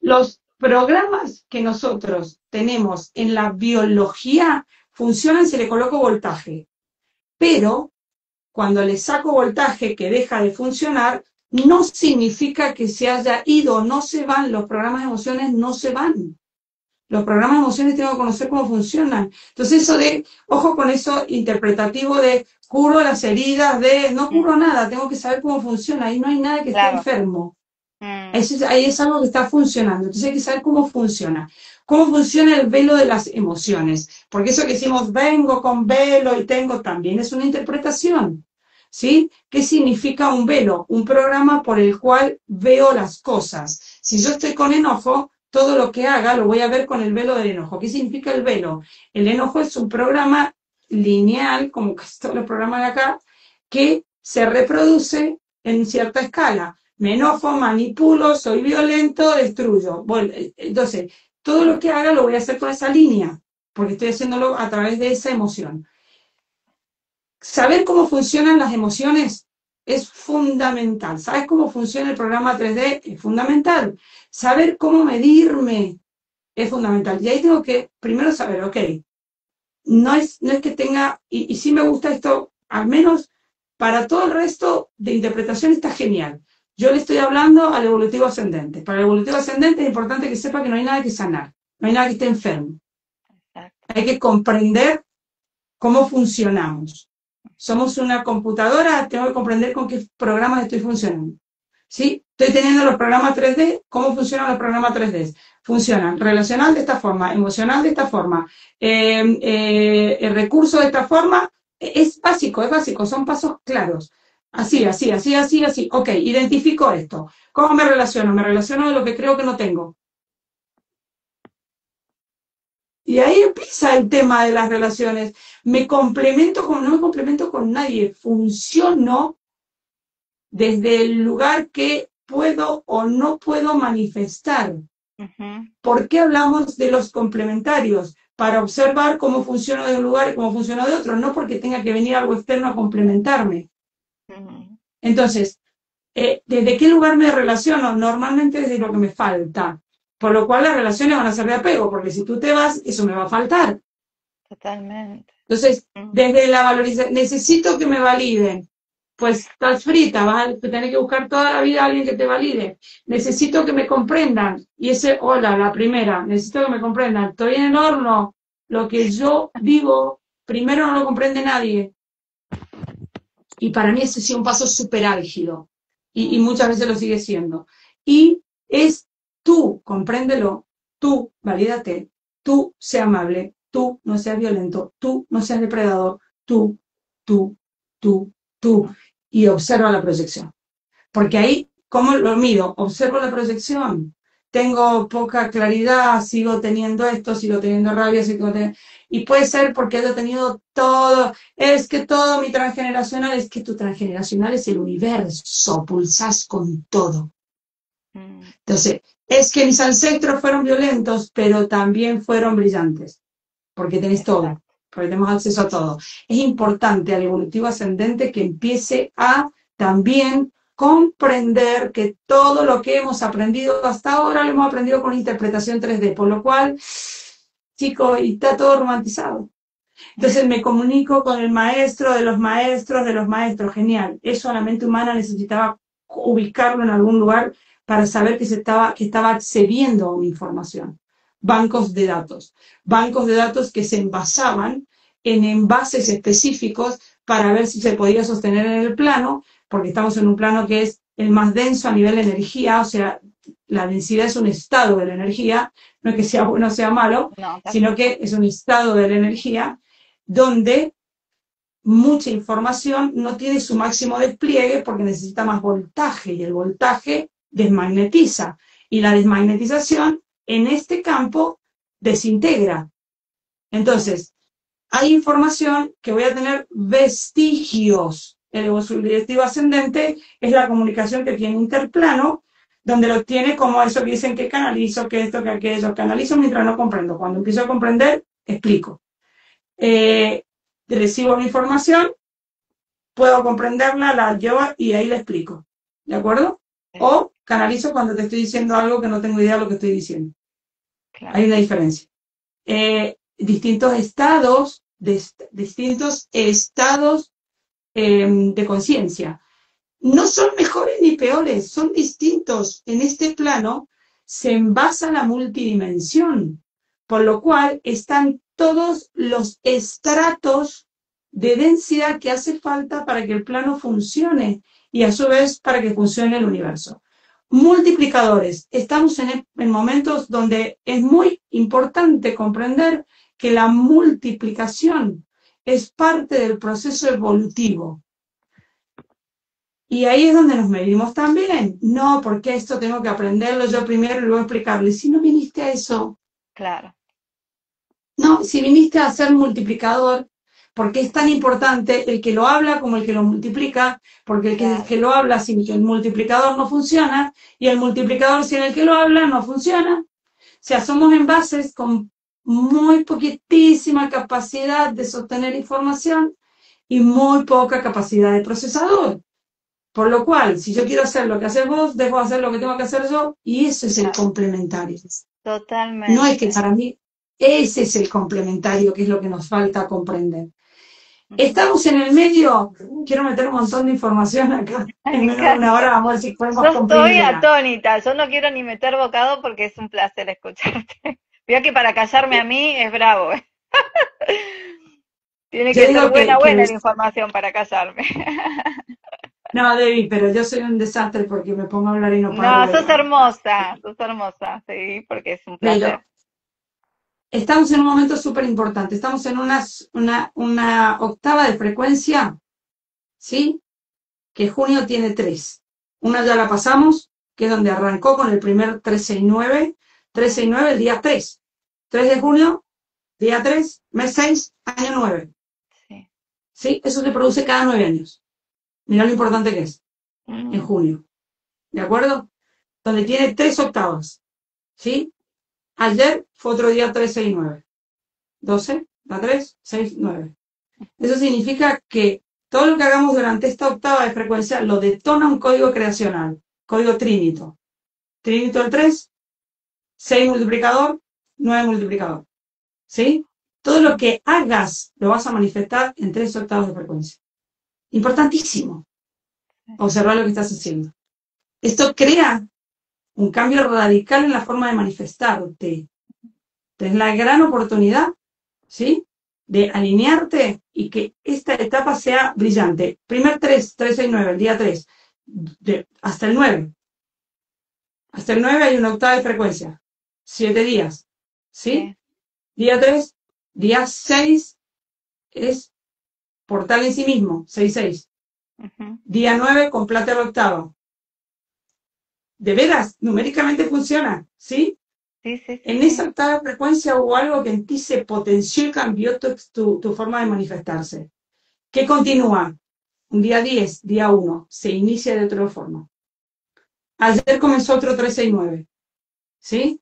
Los programas que nosotros tenemos en la biología funcionan si le coloco voltaje, pero cuando le saco voltaje que deja de funcionar, no significa que se haya ido, no se van, los programas de emociones no se van. Los programas de emociones tengo que conocer cómo funcionan. Entonces eso de, ojo con eso interpretativo de curo las heridas, de no curo nada, tengo que saber cómo funciona. Ahí no hay nada que esté claro. enfermo. Ahí es algo que está funcionando. Entonces hay que saber cómo funciona. Cómo funciona el velo de las emociones. Porque eso que decimos, vengo con velo y tengo, también es una interpretación. ¿Sí? ¿Qué significa un velo? Un programa por el cual veo las cosas. Si yo estoy con enojo, todo lo que haga lo voy a ver con el velo del enojo. ¿Qué significa el velo? El enojo es un programa lineal, como casi todos los programas de acá, que se reproduce en cierta escala. Me enojo, manipulo, soy violento, destruyo. Bueno, entonces, todo lo que haga lo voy a hacer con esa línea, porque estoy haciéndolo a través de esa emoción. Saber cómo funcionan las emociones es fundamental. ¿Sabes cómo funciona el programa 3D? Es fundamental. Saber cómo medirme es fundamental. Y ahí tengo que primero saber, ok, no es que tenga, y sí me gusta esto, al menos para todo el resto de interpretación está genial. Yo le estoy hablando al evolutivo ascendente. Para el evolutivo ascendente es importante que sepa que no hay nada que sanar, no hay nada que esté enfermo. Hay que comprender cómo funcionamos. Somos una computadora, tengo que comprender con qué programas estoy funcionando. ¿Sí? Estoy teniendo los programas 3D, ¿cómo funcionan los programas 3D? Funcionan relacional de esta forma, emocional de esta forma, el recurso de esta forma, es básico, son pasos claros. Así, así, así, así, así. Ok, identifico esto. ¿Cómo me relaciono? Me relaciono de lo que creo que no tengo. Y ahí empieza el tema de las relaciones. No me complemento con nadie. Funciono desde el lugar que puedo o no puedo manifestar. ¿Por qué hablamos de los complementarios? Para observar cómo funciona de un lugar y cómo funciona de otro, no porque tenga que venir algo externo a complementarme. Entonces, ¿desde qué lugar me relaciono? Normalmente desde lo que me falta. Por lo cual las relaciones van a ser de apego, porque si tú te vas, eso me va a faltar. Totalmente. Entonces, desde la valorización, necesito que me validen. Pues estás frita, vas a tener que buscar toda la vida a alguien que te valide. Necesito que me comprendan. Y ese, hola, la primera, necesito que me comprendan. Estoy en el horno. Lo que yo digo, primero no lo comprende nadie. Y para mí ese ha sido un paso súper álgido. Y muchas veces lo sigue siendo. Y es tú, compréndelo, tú, valídate, tú, sé amable, tú, no seas violento, tú, no seas depredador, tú, tú, tú. Y observa la proyección. Porque ahí, ¿cómo lo mido? Observo la proyección. Tengo poca claridad, sigo teniendo esto, sigo teniendo rabia, y puede ser porque he tenido todo, es que todo mi transgeneracional, es que tu transgeneracional es el universo, pulsás con todo. Entonces, es que mis ancestros fueron violentos, pero también fueron brillantes, porque tenés todo, porque tenemos acceso a todo. Es importante al evolutivo ascendente que empiece a también comprender que todo lo que hemos aprendido hasta ahora lo hemos aprendido con interpretación 3D, por lo cual, chicos, y está todo romantizado. Entonces me comunico con el maestro de los maestros de los maestros, genial. Eso la mente humana necesitaba ubicarlo en algún lugar para saber que estaba accediendo a una información. Bancos de datos que se envasaban en envases específicos para ver si se podía sostener en el plano, porque estamos en un plano que es el más denso a nivel de energía, o sea, la densidad es un estado de la energía, no es que sea bueno o sea malo, sino que es un estado de la energía donde mucha información no tiene su máximo despliegue porque necesita más voltaje y el voltaje desmagnetiza y la desmagnetización en este campo desintegra. Entonces, hay información que voy a tener vestigios. El evolutivo ascendente es la comunicación que tiene interplano, donde lo tiene como eso que dicen que canalizo, que esto, que aquello, canalizo mientras no comprendo. Cuando empiezo a comprender, explico. Recibo la información, puedo comprenderla, la llevo y ahí la explico. ¿De acuerdo? O canalizo cuando te estoy diciendo algo que no tengo idea de lo que estoy diciendo. Claro. Hay una diferencia. Distintos estados de conciencia. No son mejores ni peores, son distintos. En este plano se envasa la multidimensión. por lo cual están todos los estratos de densidad que hace falta para que el plano funcione y a su vez para que funcione el universo. Multiplicadores. Estamos en momentos donde es muy importante comprender que la multiplicación es parte del proceso evolutivo. Y ahí es donde nos medimos también. No, porque esto tengo que aprenderlo yo primero y luego explicarle. Si no viniste a eso. Claro. No, si viniste a ser multiplicador, porque es tan importante el que lo habla como el que lo multiplica, porque el que lo habla sin que el multiplicador no funciona, y el multiplicador sin el que lo habla no funciona. O sea, somos envases con muy poquitísima capacidad de sostener información y muy poca capacidad de procesador. Por lo cual, si yo quiero hacer lo que haces vos, dejo de hacer lo que tengo que hacer yo, y eso es el complementario. Totalmente. No es que para mí, ese es el complementario, que es lo que nos falta comprender. Estamos en el medio, quiero meter un montón de información acá, en menos de una hora, vamos a ver si podemos Yo estoy comprimirla. atónita, yo no quiero ni meter bocado porque es un placer escucharte. Veo que para callarme a mí es bravo. Tiene Yo que digo ser buena que la información para callarme. no, Debbie, pero yo soy un desastre porque me pongo a hablar y no paro No, de sos hermosa, sí, porque es un Pero placer. estamos en un momento súper importante, estamos en una octava de frecuencia, ¿sí? Que junio tiene 3. Una ya la pasamos, que es donde arrancó con el primer 369, 369 el día 3. 3 de junio, día 3, mes 6, año 9. Sí. ¿Sí? Eso se produce cada 9 años. Mirá lo importante que es, en junio. ¿De acuerdo? Donde tiene 3 octavas. ¿Sí? Ayer fue otro día 369. 12, da 3, 6, 9. Eso significa que todo lo que hagamos durante esta octava de frecuencia lo detona un código creacional, código trínito. Trínito el 3, 6 multiplicador, 9 multiplicador. ¿Sí? Todo lo que hagas lo vas a manifestar en 3 octavos de frecuencia. Importantísimo. Observar lo que estás haciendo. Esto crea un cambio radical en la forma de manifestarte. Es la gran oportunidad, ¿sí?, de alinearte y que esta etapa sea brillante. Primer 3, 3, 6, 9, el día 3, hasta el 9. Hasta el 9 hay una octava de frecuencia. 7 días, ¿sí? Día 3, día 6 es portal en sí mismo, 6, 6. Día 9, completa la octava. De veras, numéricamente funciona, ¿sí? Sí. En esa octava frecuencia hubo algo que en ti se potenció y cambió tu forma de manifestarse. ¿Qué continúa? Un día 10, día 1, se inicia de otra forma. Ayer comenzó otro 369, ¿sí?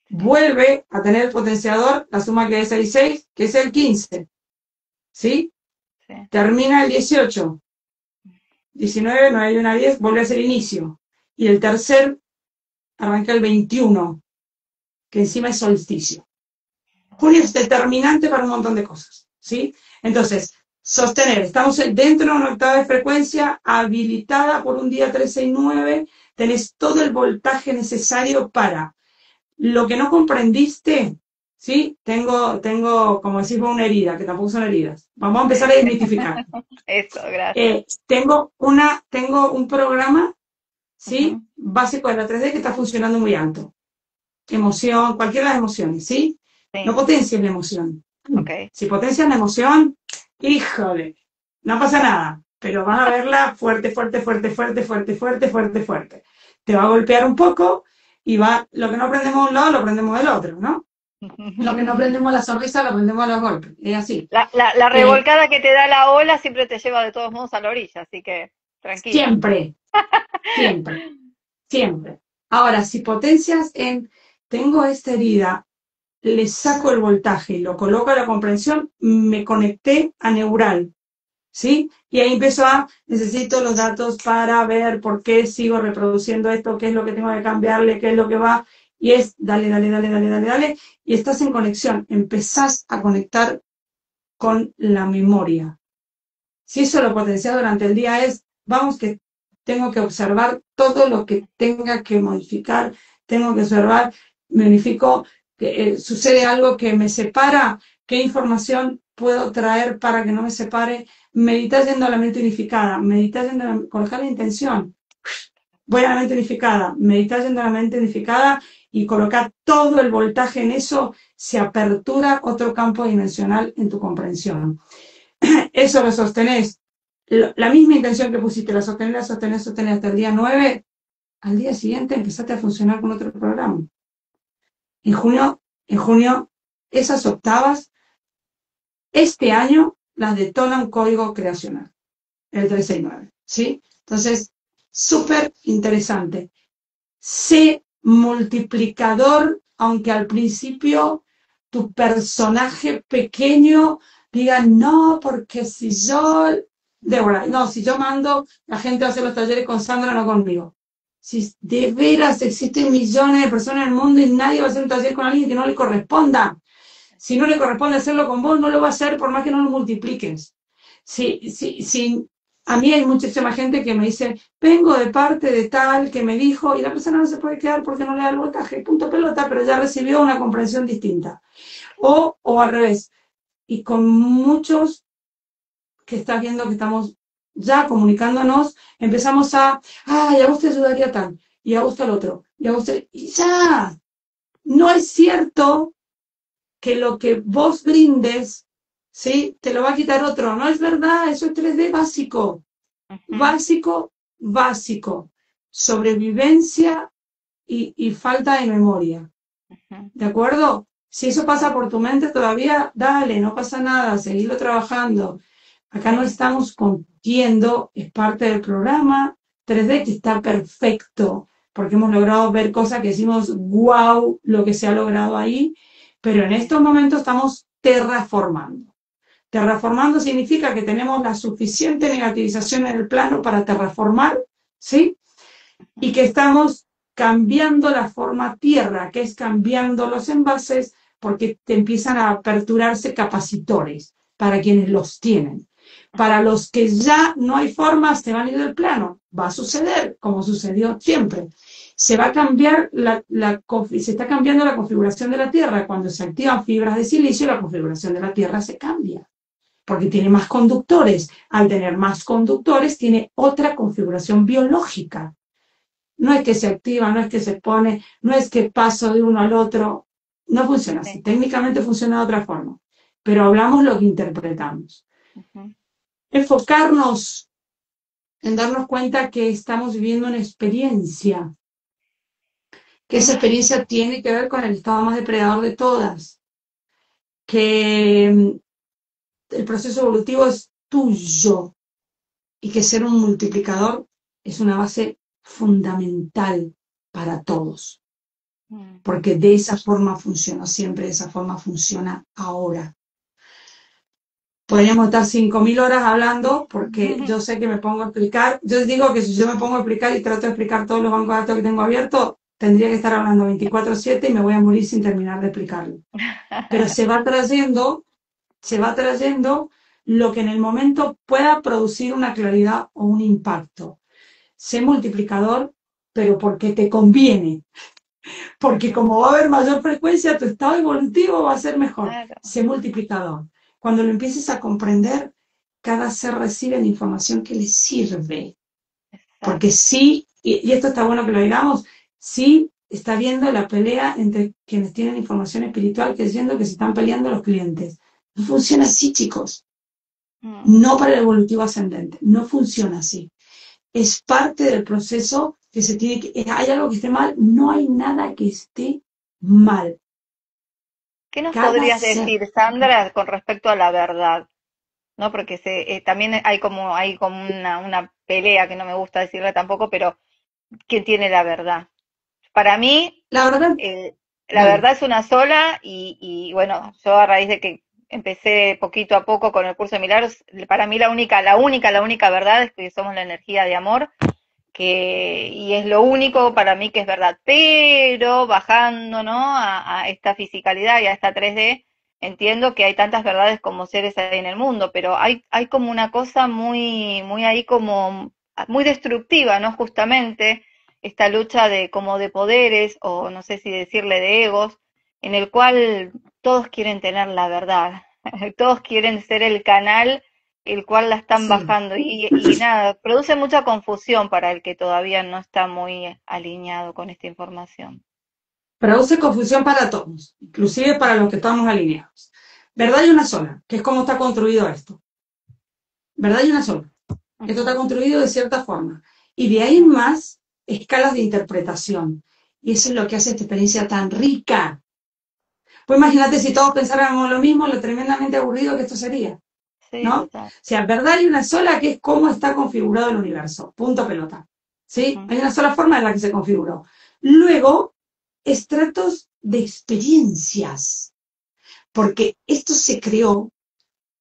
Vuelve a tener el potenciador, la suma que es 6,6, que es el 15, ¿sí? Termina el 18, 19, 9 y 1, 10, vuelve a ser inicio. Y el tercer arranca el 21, que encima es solsticio. Junio es determinante para un montón de cosas, ¿sí? Entonces, sostener, estamos dentro de una octava de frecuencia habilitada por un día 369, tenés todo el voltaje necesario para lo que no comprendiste, ¿sí? Tengo, como decís vos, una herida, que tampoco son heridas. Vamos a empezar a desmitificar. Eso, gracias. Tengo un programa, ¿sí? Básico de la 3D que está funcionando muy alto. Emoción, cualquiera de las emociones, ¿sí? No potencias la emoción. Okay. Si potencias la emoción, híjole, no pasa nada, pero vas a verla fuerte, fuerte, fuerte, fuerte, fuerte, fuerte, fuerte, fuerte. Te va a golpear un poco y lo que no aprendemos de un lado, lo aprendemos del otro, ¿no? Lo que no aprendemos a la sonrisa, lo aprendemos a los golpes. Es así. La revolcada que te da la ola siempre te lleva de todos modos a la orilla, así que tranquila. Siempre, siempre, siempre. Ahora, si potencias tengo esta herida, le saco el voltaje, lo coloco a la comprensión, me conecté a neural, ¿sí? Y ahí empiezo necesito los datos para ver por qué sigo reproduciendo esto, qué es lo que tengo que cambiarle, qué es lo que va, y es dale, y estás en conexión, empezás a conectar con la memoria. Si eso lo potencias durante el día vamos que tengo que observar todo lo que tenga que modificar, tengo que observar, me unifico, sucede algo que me separa, ¿qué información puedo traer para que no me separe? Meditar yendo a la mente unificada, meditar yendo a colocar la intención. Voy a la mente unificada, meditar yendo a la mente unificada y colocar todo el voltaje en eso, se apertura otro campo dimensional en tu comprensión. Eso lo sostenés. La misma intención que pusiste, la sostenés hasta el día 9, al día siguiente empezaste a funcionar con otro programa. En junio, esas octavas, este año, las detonan código creacional, el 369, ¿sí? Entonces, súper interesante. Sé multiplicador, aunque al principio tu personaje pequeño diga, no, porque si yo, Débora, no, si yo mando, la gente a hacer los talleres con Sandra, no conmigo. Si de veras existen millones de personas en el mundo y nadie va a hacer un taller con alguien que no le corresponda. Si no le corresponde hacerlo con vos, no lo va a hacer por más que no lo multipliques. Si a mí hay muchísima gente que me dice, vengo de parte de tal que me dijo, y la persona no se puede quedar porque no le da el voltaje, punto pelota, pero ya recibió una comprensión distinta. O al revés. Y con muchos que estás viendo que estamos ya comunicándonos, empezamos y a vos te ayudaría tal, y a vos tal otro, y a vos y ya. No es cierto que lo que vos brindes, ¿sí? Te lo va a quitar otro. No es verdad, eso es 3D básico. Básico, básico. Sobrevivencia y falta de memoria. ¿De acuerdo? Si eso pasa por tu mente todavía, dale, no pasa nada, seguirlo trabajando. Acá no estamos compitiendo, es parte del programa 3D que está perfecto, porque hemos logrado ver cosas que decimos, wow, lo que se ha logrado ahí, pero en estos momentos estamos terraformando. Terraformando significa que tenemos la suficiente negativización en el plano para terraformar, ¿sí? Y que estamos cambiando la forma tierra, que es cambiando los envases, porque te empiezan a aperturarse capacitores para quienes los tienen. Para los que ya no hay formas, te van a ir del plano. Va a suceder, como sucedió siempre. Se va a cambiar se está cambiando la configuración de la Tierra. Cuando se activan fibras de silicio, la configuración de la Tierra se cambia, porque tiene más conductores. Al tener más conductores, tiene otra configuración biológica. No es que se activa, no es que se pone, no es que paso de uno al otro. No funciona así. Técnicamente funciona de otra forma. Pero hablamos lo que interpretamos. Enfocarnos en darnos cuenta que estamos viviendo una experiencia, que esa experiencia tiene que ver con el estado más depredador de todas, que el proceso evolutivo es tuyo y que ser un multiplicador es una base fundamental para todos, porque de esa forma funciona siempre, de esa forma funciona ahora. Podríamos estar 5.000 horas hablando, porque yo sé que me pongo a explicar. Yo digo que si yo me pongo a explicar y trato de explicar todos los bancos de datos que tengo abiertos, tendría que estar hablando 24/7 y me voy a morir sin terminar de explicarlo. Pero se va trayendo lo que en el momento pueda producir una claridad o un impacto. Sé multiplicador, pero porque te conviene. Porque como va a haber mayor frecuencia, tu estado evolutivo va a ser mejor. Claro. Sé multiplicador. Cuando lo empieces a comprender, cada ser recibe la información que le sirve. Porque sí, y esto está bueno que lo digamos, sí está viendo la pelea entre quienes tienen información espiritual, que es viendo que se están peleando los clientes. No funciona así, chicos. No para el evolutivo ascendente. No funciona así. Es parte del proceso que se tiene que... ¿Hay algo que esté mal? No hay nada que esté mal. ¿Qué nos podrías decir, Sandra, con respecto a la verdad? ¿No? Porque también hay como una pelea, que no me gusta decirle tampoco, pero ¿quién tiene la verdad? Para mí, la verdad es una sola y bueno, yo a raíz de que empecé poquito a poco con el curso de milagros, para mí la única verdad es que somos la energía de amor, y es lo único para mí que es verdad, pero bajando, ¿no?, a esta fisicalidad y a esta 3D, entiendo que hay tantas verdades como seres ahí en el mundo, pero hay como una cosa muy ahí, como muy destructiva, ¿no? Justamente esta lucha de poderes, o no sé si decirle de egos, en el cual todos quieren tener la verdad, todos quieren ser el canal el cual la están Sí. bajando y nada, produce mucha confusión para el que todavía no está muy alineado con esta información. Produce confusión para todos, inclusive para los que estamos alineados. Verdad hay una sola, que es cómo está construido esto. Verdad hay una sola. Esto está Ujú, construido de cierta forma. Y de ahí en ujú, más, escalas de interpretación. Y eso es lo que hace esta experiencia tan rica. Pues imagínate si todos pensáramos lo mismo, lo tremendamente aburrido que esto sería, sí, ¿no? O total. sea, verdad hay una sola que es cómo está configurado el universo. Punto pelota. ¿Sí? Ujú, Hay una sola forma en la que se configuró. Luego, estratos de experiencias. Porque esto se creó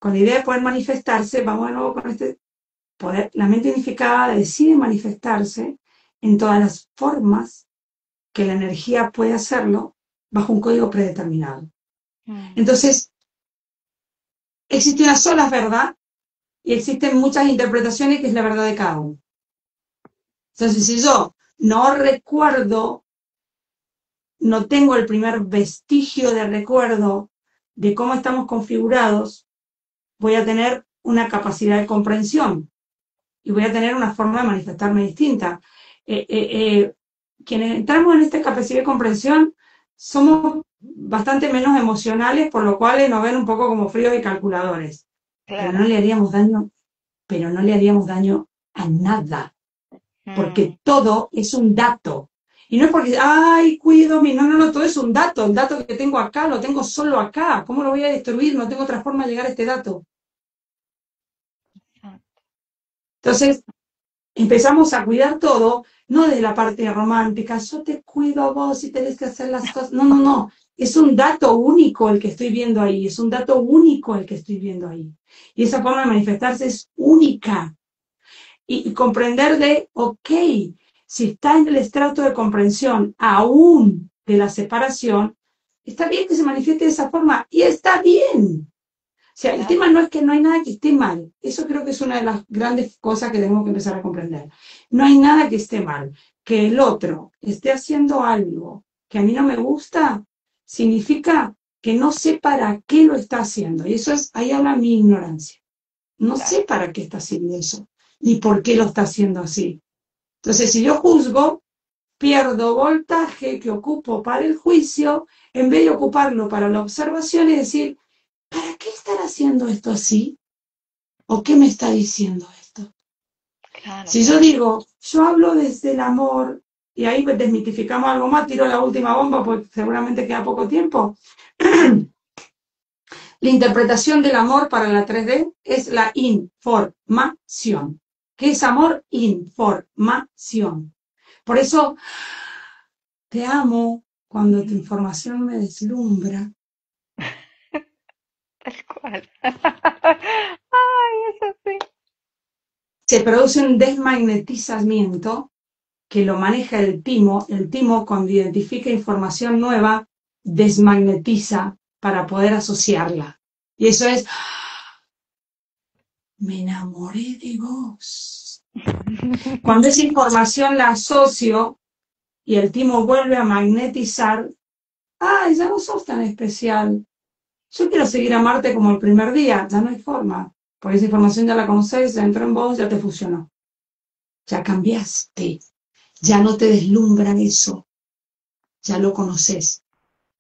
con la idea de poder manifestarse, vamos de nuevo con este poder, la mente unificada decide manifestarse en todas las formas que la energía puede hacerlo bajo un código predeterminado. mm, Entonces, existe una sola verdad y existen muchas interpretaciones que es la verdad de cada uno. Entonces, si yo no recuerdo, no tengo el primer vestigio de recuerdo de cómo estamos configurados, voy a tener una capacidad de comprensión y voy a tener una forma de manifestarme distinta. Quienes entramos en esta capacidad de comprensión somos bastante menos emocionales, por lo cual nos ven un poco como fríos y calculadores. Pero no claro. le haríamos daño, pero no le haríamos daño a nada, Mm, porque todo es un dato. Y no es porque, ay, cuido mi, no, no, no, todo es un dato. El dato que tengo acá lo tengo solo acá. ¿Cómo lo voy a destruir? No tengo otra forma de llegar a este dato. ah, Entonces, empezamos a cuidar todo, no de la parte romántica, yo te cuido a vos y tenés que hacer las cosas. No, no, no. Es un dato único el que estoy viendo ahí, es un dato único el que estoy viendo ahí. Y esa forma de manifestarse es única. Y comprender de, ok, si está en el estrato de comprensión aún de la separación, está bien que se manifieste de esa forma y está bien. O sea, el claro, tema no es que no hay nada que esté mal. Eso creo que es una de las grandes cosas que tenemos que empezar a comprender. No hay nada que esté mal. Que el otro esté haciendo algo que a mí no me gusta, significa que no sé para qué lo está haciendo. Y eso es, ahí habla mi ignorancia. No claro. sé para qué está haciendo eso, ni por qué lo está haciendo así. Entonces, si yo juzgo, pierdo voltaje que ocupo para el juicio, en vez de ocuparlo para la observación y decir, ¿para qué estar haciendo esto así? ¿O qué me está diciendo esto? Claro, Si yo digo, yo hablo desde el amor, y ahí desmitificamos algo más, tiro la última bomba, pues seguramente queda poco tiempo. La interpretación del amor para la 3D es la información. ¿Qué es amor? Información. Por eso te amo cuando tu información me deslumbra. tal cual. Ay, eso sí. Se produce un desmagnetizamiento que lo maneja el timo. El timo, cuando identifica información nueva, desmagnetiza para poder asociarla. Y eso es, me enamoré de vos. Cuando esa información la asocio y el timo vuelve a magnetizar, ay, ya no sos tan especial. Yo quiero seguir a Marte como el primer día, ya no hay forma. Porque esa información ya la conoces, ya entró en vos, ya te fusionó. Ya cambiaste, ya no te deslumbra eso, ya lo conoces.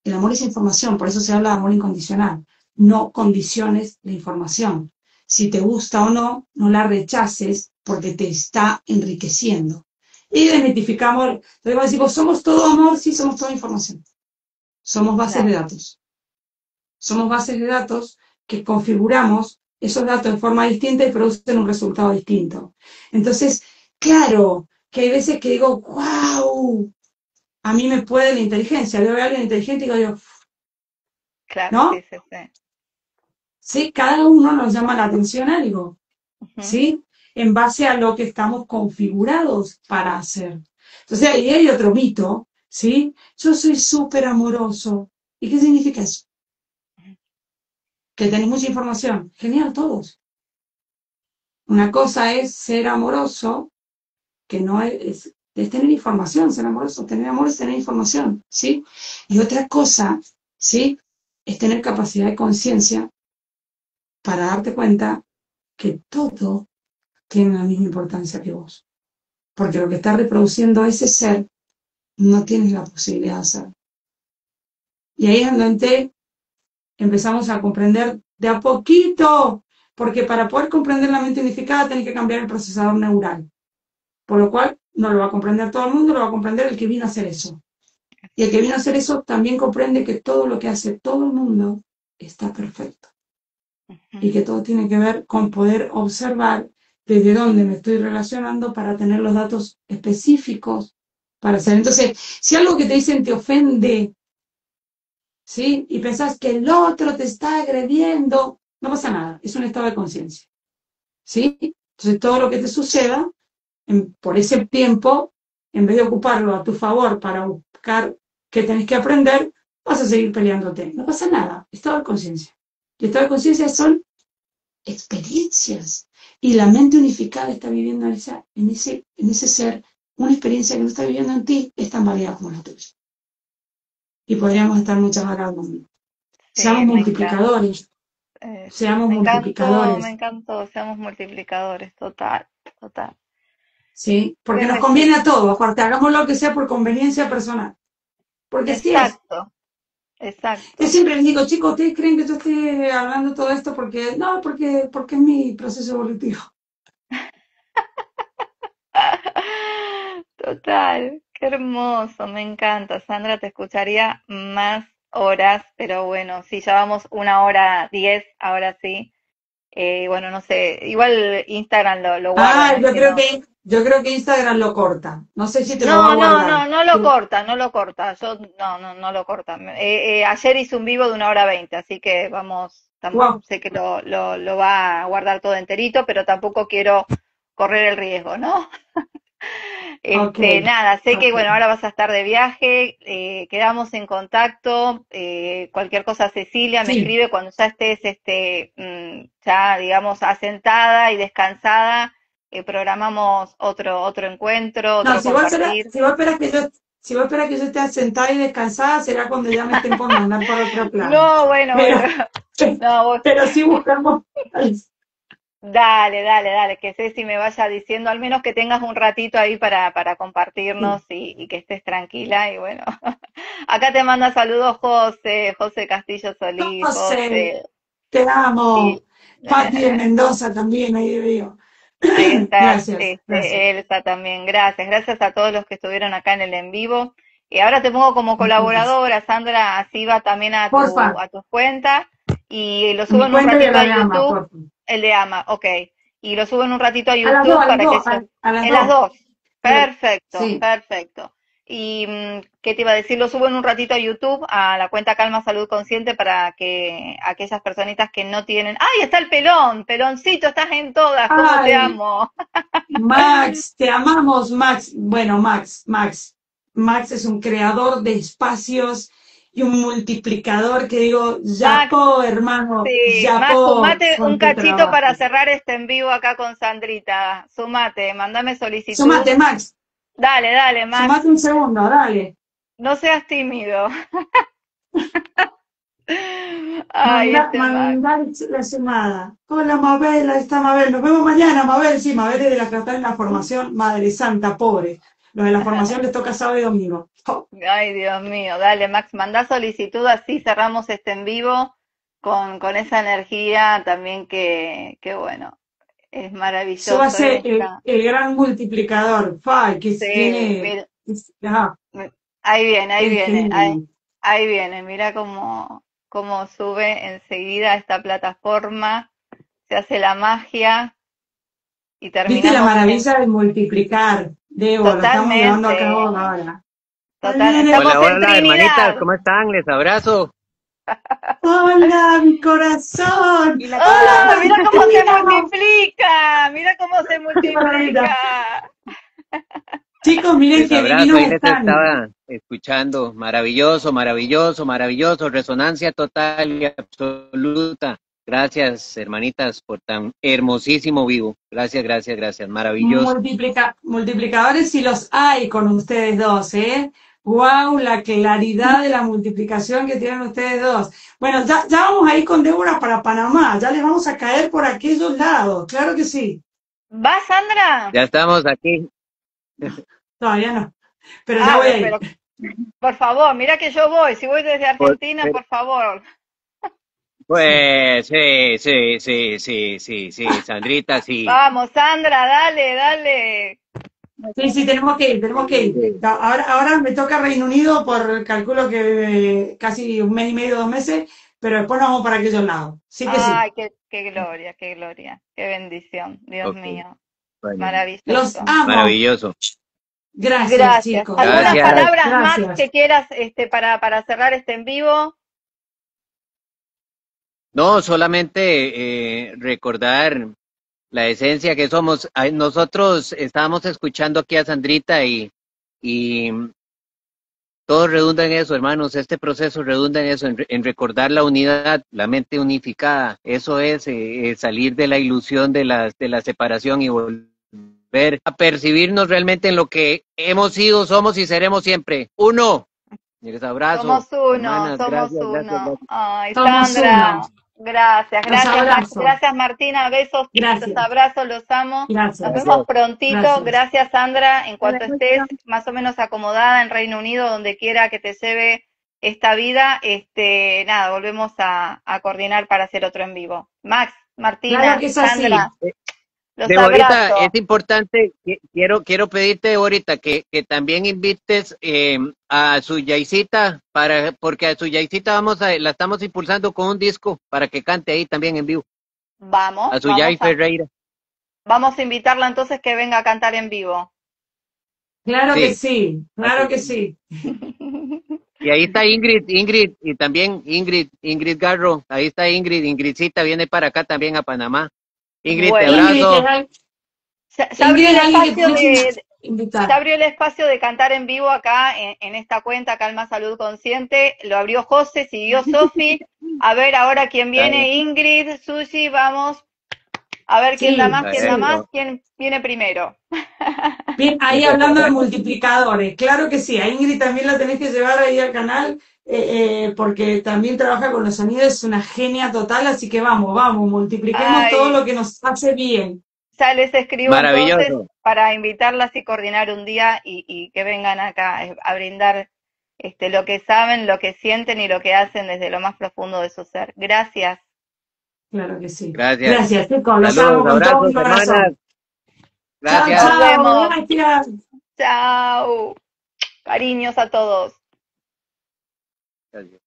El amor es información, por eso se habla de amor incondicional. No condiciones la información. Si te gusta o no, no la rechaces porque te está enriqueciendo. Y desmitificamos, entonces decimos, ¿somos todo amor? Sí, somos toda información. Somos bases de Claro, datos. Somos bases de datos que configuramos esos datos de forma distinta y producen un resultado distinto. Entonces, claro, que hay veces que digo, wow, a mí me puede la inteligencia. Veo a alguien inteligente y digo, claro, sí, ¿no? sí, sí. Sí, cada uno nos llama la atención algo, Ujú, ¿sí? En base a lo que estamos configurados para hacer. Entonces, ahí hay otro mito, ¿sí? Yo soy súper amoroso. ¿Y qué significa eso? Que tenéis mucha información. Genial, todos. Una cosa es ser amoroso, que no es tener información, ser amoroso, tener amor es tener información, ¿sí? Y otra cosa ¿sí? Es tener capacidad de conciencia para darte cuenta que todo tiene la misma importancia que vos. Porque lo que está reproduciendo ese ser no tienes la posibilidad de hacer. Y ahí es donde empezamos a comprender de a poquito, porque para poder comprender la mente unificada tenés que cambiar el procesador neural. Por lo cual no lo va a comprender todo el mundo, lo va a comprender el que vino a hacer eso. Y el que vino a hacer eso también comprende que todo lo que hace todo el mundo está perfecto. Y que todo tiene que ver con poder observar desde dónde me estoy relacionando para tener los datos específicos para hacer. Entonces, si algo que te dicen te ofende, ¿sí? Y pensás que el otro te está agrediendo, no pasa nada, es un estado de conciencia, ¿sí? Entonces, todo lo que te suceda, por ese tiempo, en vez de ocuparlo a tu favor para buscar qué tenés que aprender, vas a seguir peleándote. No pasa nada, estado de conciencia. Y estado de conciencia son experiencias. Y la mente unificada está viviendo en ese ser una experiencia que no está viviendo en ti, es tan válida como la tuya. Y podríamos estar muchas horas hablando. Seamos Sí, multiplicadores. Seamos me multiplicadores. encantó, seamos multiplicadores, total, total. ¿Sí? Porque nos Créeme, conviene sí. a todos. Aparte, hagamos lo que sea por conveniencia personal. Porque así es. Exacto, Yo exacto. siempre les digo, chicos, ¿ustedes creen que yo estoy hablando todo esto porque no, porque es mi proceso evolutivo? Total, qué hermoso, me encanta. Sandra, te escucharía más horas, pero bueno, sí, ya vamos 1 hora 10, ahora sí. Bueno, no sé, igual Instagram lo guarda, Ah, no es que no. yo creo que Instagram lo corta. No sé si te lo va a No, no, guardar. no, no lo corta, no lo corta. Yo no, no, no lo corta. Ayer hice un vivo de 1 hora 20, así que vamos, Wow, sé que lo va a guardar todo enterito, pero tampoco quiero correr el riesgo, ¿no? ok, Nada, sé que ok. bueno, ahora vas a estar de viaje, quedamos en contacto, cualquier cosa Cecilia me Sí. escribe cuando ya estés, ya digamos asentada y descansada, programamos otro encuentro, No, otro compartir. si vos esperas que yo esté sentada y descansada, será cuando ya me estén por mandar para otro plano. No, bueno, Pero, bueno, no, vos, pero sí buscamos. dale, dale, dale, que Ceci me vaya diciendo, al menos que tengas un ratito ahí para Sí. compartirnos y que estés tranquila y bueno. Acá te manda saludos José Castillo Solís, José, José. te amo. Sí. Pati de Mendoza también, ahí veo. Ahí está, Gracias, gracias. Elsa también. Gracias, gracias a todos los que estuvieron acá en el en vivo. Y ahora te pongo como Gracias. colaboradora, Sandra, así va también Porfa, a tu cuenta y lo a subo mi en un cuenta y a ratito la a de Ama, YouTube, porfa. el de Ama, ok. Y lo subo en un ratito a A las dos, YouTube a las para que dos, eso, a las en las dos. dos. Pero, Perfecto, sí, perfecto. Y qué te iba a decir, lo subo en un ratito a YouTube, a la cuenta Calma Salud Consciente, para que aquellas personitas que no tienen. ¡Ay, está el pelón! Peloncito, estás en todas, ¿cómo te ay, amo? Max, te amamos, Max. Bueno, Max. Max es un creador de espacios y un multiplicador que digo, Max, yapó, hermano, sí, Max, yapó sumate un con tu cachito para trabajo. cerrar este en vivo acá con Sandrita. Sumate, mandame solicitud. Sumate, Max, Dale, dale, Max, sumate un segundo, dale. no seas tímido. Ay, Max. Mandar la sumada. Hola, Mabel, ahí está Mabel. Nos vemos mañana, Mabel. Sí, Mabel es de la que está en la formación. Madre Santa, pobre. Los de la formación les toca sábado y domingo. Oh, Ay, Dios mío, dale, Max, mandá solicitud, así cerramos este en vivo con esa energía también que bueno, es eso va a maravilloso ser esta. el gran multiplicador. Fa, que Sí, tiene. mira, Ajá, ahí viene, ahí es viene, genial. ahí viene, mira cómo sube enseguida esta plataforma, se hace la magia y ¿Viste la terminamos maravilla de multiplicar? Debo, lo estamos llevando a cabo totalmente, ahora. Ahí total, viene. estamos Hola, en hola, hermanitas, Trinidad. ¿cómo están? Les abrazo. Hola, mi corazón. Y la ¡Oh, Hola, Cata. mira cómo se Martina. multiplica! ¡Mira cómo se Qué maravilla. multiplica! Chicos, miren Les que abrazo, divinos ahí les están. estaba escuchando. Maravilloso, maravilloso, maravilloso. Resonancia total y absoluta. Gracias, hermanitas, por tan hermosísimo vivo. Gracias, gracias, gracias. Maravilloso. Multiplicadores si los hay con ustedes dos, ¿eh? Wow, la claridad de la multiplicación que tienen ustedes dos. Bueno, ya vamos a ir con Débora para Panamá, ya les vamos a caer por aquellos lados, claro que sí. ¿Vas, Sandra? Ya estamos aquí. Todavía no, pero ya voy a ir. Pero, por favor, mira que yo voy. Si voy desde Argentina, por favor. Pues sí, Sandrita, sí. Vamos, Sandra, dale, dale. Sí, tenemos que ir. Ahora me toca Reino Unido por, calculo que casi un mes y medio, 2 meses, pero después nos vamos para aquellos lados. Sí que sí. Ay, qué gloria, qué bendición, Dios mío. Bueno, Maravilloso. Los amo. maravilloso. Gracias, chicos. ¿Algunas Gracias. palabras más que quieras para cerrar este en vivo? No, solamente recordar la esencia que somos. Nosotros estábamos escuchando aquí a Sandrita y todo redunda en eso, hermanos. Este proceso redunda en eso, en recordar la unidad, la mente unificada. Eso es salir de la ilusión de la separación y volver a percibirnos realmente en lo que hemos sido, somos y seremos siempre. Uno. Les abrazo. Somos uno, hermanas, somos gracias, uno. gracias. Ay, Somos Sandra. uno. Gracias Martina, besos, gracias. los abrazos, los amo. Gracias. Nos vemos prontito. Gracias Sandra, en cuanto estés más o menos acomodada en Reino Unido, donde quiera que te lleve esta vida, nada, volvemos a coordinar para hacer otro en vivo. Max, Martina, claro que es Sandra, los Deborita, abrazo. es importante, quiero pedirte, Deborita, que también invites a su Yaisita, porque a su Yaisita la estamos impulsando con un disco para que cante ahí también en vivo. Vamos. A su Yai Ferreira. Vamos a invitarla entonces que venga a cantar en vivo. Claro que sí, claro que sí. Y ahí está Ingrid, y también Ingrid Garro, ahí está Ingridcita viene para acá también a Panamá. Ingrid, te abrazo. Se abrió el espacio de cantar en vivo acá en esta cuenta Calma Salud Consciente, lo abrió José, siguió Sofi, a ver ahora quién viene, Ingrid, Susi, vamos, a ver quién da más, quién viene primero. Bien, ahí hablando de multiplicadores, claro que sí, a Ingrid también la tenés que llevar ahí al canal, porque también trabaja con los sonidos, es una genia total, así que vamos, multipliquemos todo lo que nos hace bien. Ya les escribo entonces para invitarlas y coordinar un día y que vengan acá a brindar lo que saben, lo que sienten y lo que hacen desde lo más profundo de su ser. Gracias. Claro que sí. Gracias, chicos, los amo con todo mi corazón. Gracias. Chao, gracias. Chao. Cariños a todos. Gracias.